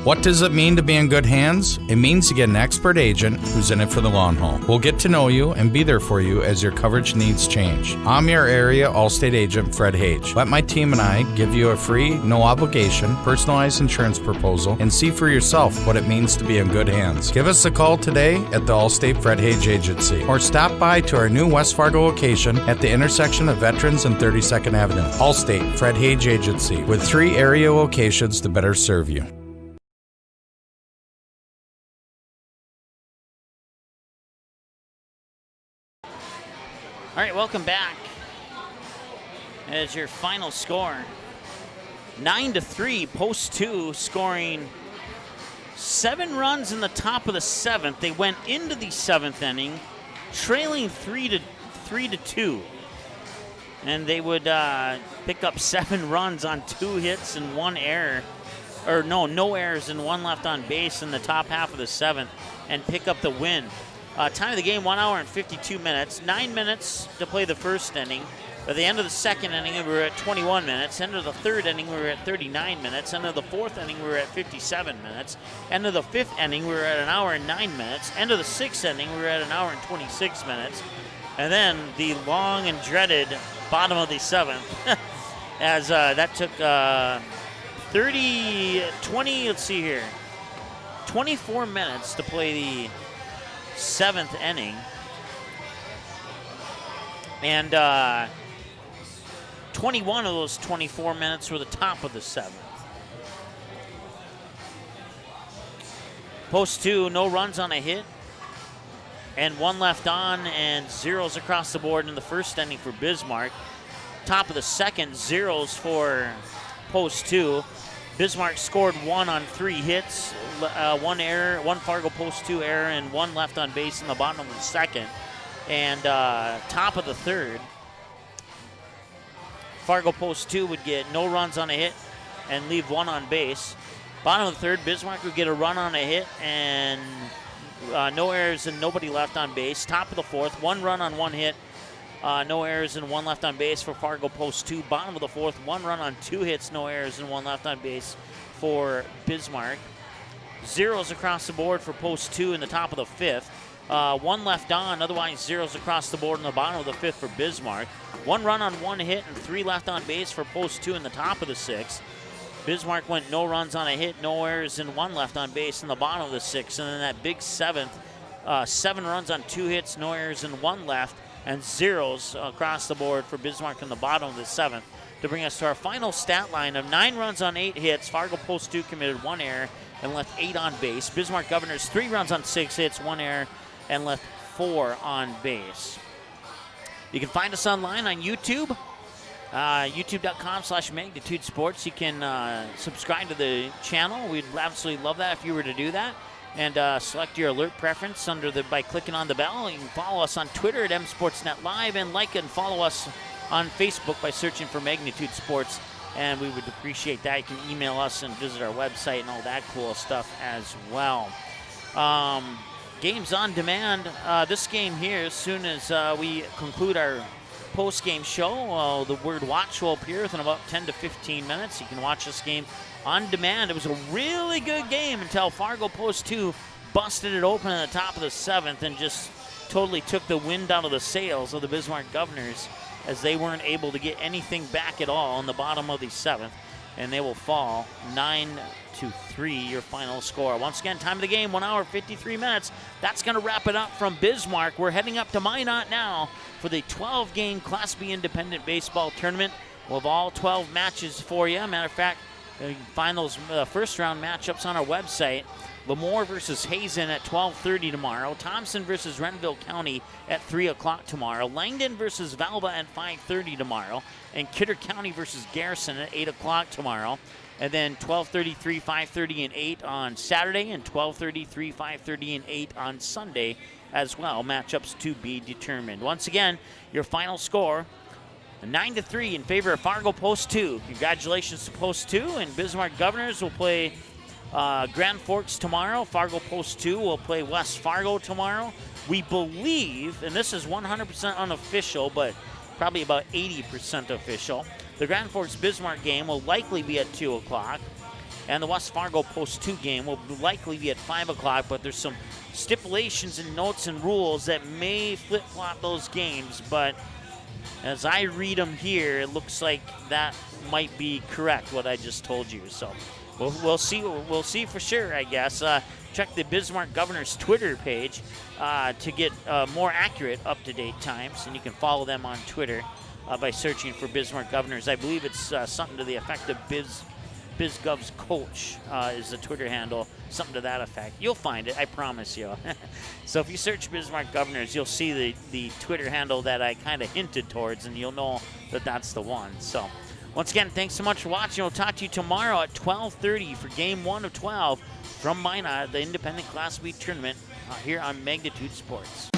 S2: What does it mean to be in good hands? It means to get an expert agent who's in it for the long haul. We'll get to know you and be there for you as your coverage needs change. I'm your area Allstate agent, Fred Hage. Let my team and I give you a free, no obligation, personalized insurance proposal and see for yourself what it means to be in good hands. Give us a call today at the Allstate Fred Hage Agency or stop by to our new West Fargo location at the intersection of Veterans and 32nd Avenue. Allstate Fred Hage Agency with 3 area locations to better serve you.
S1: All right, welcome back. As your final score, 9-3, post 2, scoring 7 runs in the top of the 7th. They went into the 7th inning, trailing 3-2, and they would pick up 7 runs on 2 hits and 1 error, or no errors and 1 left on base in the top half of the 7th, and pick up the win. Time of the game, 1 hour and 52 minutes. 9 minutes to play the first inning. At the end of the second inning, we were at 21 minutes. End of the third inning, we were at 39 minutes. End of the fourth inning, we were at 57 minutes. End of the fifth inning, we were at 1 hour and 9 minutes. End of the sixth inning, we were at 1 hour and 26 minutes. And then the long and dreaded bottom of the 7th, as that took 24 minutes to play the 7th inning, and 21 of those 24 minutes were the top of the 7th. Post 2, no runs on a hit, and 1 left on, and zeros across the board in the first inning for Bismarck. Top of the 2nd, zeros for post 2. Bismarck scored 1 on 3 hits, 1 error, 1 Fargo post 2 error, and 1 left on base in the bottom of the 2nd. And top of the 3rd, Fargo post 2 would get no runs on a hit and leave 1 on base. Bottom of the 3rd, Bismarck would get a run on a hit and no errors and nobody left on base. Top of the 4th, 1 run on 1 hit, no errors and 1 left on base for Fargo post 2. Bottom of the 4th, 1 run on 2 hits, no errors and 1 left on base for Bismarck. Zeros across the board for post 2 in the top of the 5th. 1 left on, otherwise zeros across the board in the bottom of the 5th for Bismarck. 1 run on 1 hit and 3 left on base for post 2 in the top of the 6th. Bismarck went no runs on a hit, no errors and 1 left on base in the bottom of the 6th. And then that big 7th, 7 runs on 2 hits, no errors and 1 left, and zeros across the board for Bismarck in the bottom of the 7th to bring us to our final stat line of 9 runs on 8 hits. Fargo post 2 committed 1 error and left 8 on base. Bismarck Governors 3 runs on 6 hits, 1 error, and left 4 on base. You can find us online on YouTube, youtube.com/Magnitude Sports. You can subscribe to the channel. We'd absolutely love that if you were to do that. And select your alert preference by clicking on the bell. You can follow us on Twitter at msportsnetlive and like and follow us on Facebook by searching for Magnitude Sports. And we would appreciate that. You can email us and visit our website and all that cool stuff as well. Games on demand. This game here, as soon as we conclude our post-game show, the word watch will appear within about 10 to 15 minutes. You can watch this game on demand. It was a really good game until Fargo post 2 busted it open at the top of the 7th and just totally took the wind out of the sails of the Bismarck Governors, as they weren't able to get anything back at all in the bottom of the 7th, and they will fall 9-3, your final score. Once again, time of the game, 1 hour, 53 minutes. That's going to wrap it up from Bismarck. We're heading up to Minot now for the 12-game Class B Independent Baseball Tournament. We'll have all 12 matches for you. Matter of fact, you can find those first-round matchups on our website. Lemoore versus Hazen at 12:30 tomorrow. Thompson versus Renville County at 3 o'clock tomorrow. Langdon versus Valva at 5:30 tomorrow. And Kidder County versus Garrison at 8 o'clock tomorrow. And then 12:30, 3, 5:30, and 8 on Saturday. And 12:30, 3, 5:30, and 8 on Sunday as well. Matchups to be determined. Once again, your final score, 9-3 in favor of Fargo Post 2. Congratulations to Post 2. And Bismarck Governors will play Grand Forks tomorrow. Fargo Post 2 will play West Fargo tomorrow. We believe, and this is 100% unofficial, but probably about 80% official, the Grand Forks Bismarck game will likely be at 2 o'clock. And the West Fargo Post 2 game will likely be at 5 o'clock, but there's some stipulations and notes and rules that may flip-flop those games, but as I read them here, it looks like that might be correct, what I just told you. So we'll see. We'll see for sure, I guess. Check the Bismarck Governor's Twitter page to get more accurate, up-to-date times, and you can follow them on Twitter by searching for Bismarck Governors. I believe it's something to the effect of BizGov's Coach is the Twitter handle, something to that effect. You'll find it, I promise you. So if you search Bismarck Governors, you'll see the Twitter handle that I kind of hinted towards, and you'll know that that's the one. So once again, thanks so much for watching. We'll talk to you tomorrow at 12:30 for Game 1 of 12 from Minot, the Independent Class B Tournament here on Magnitude Sports.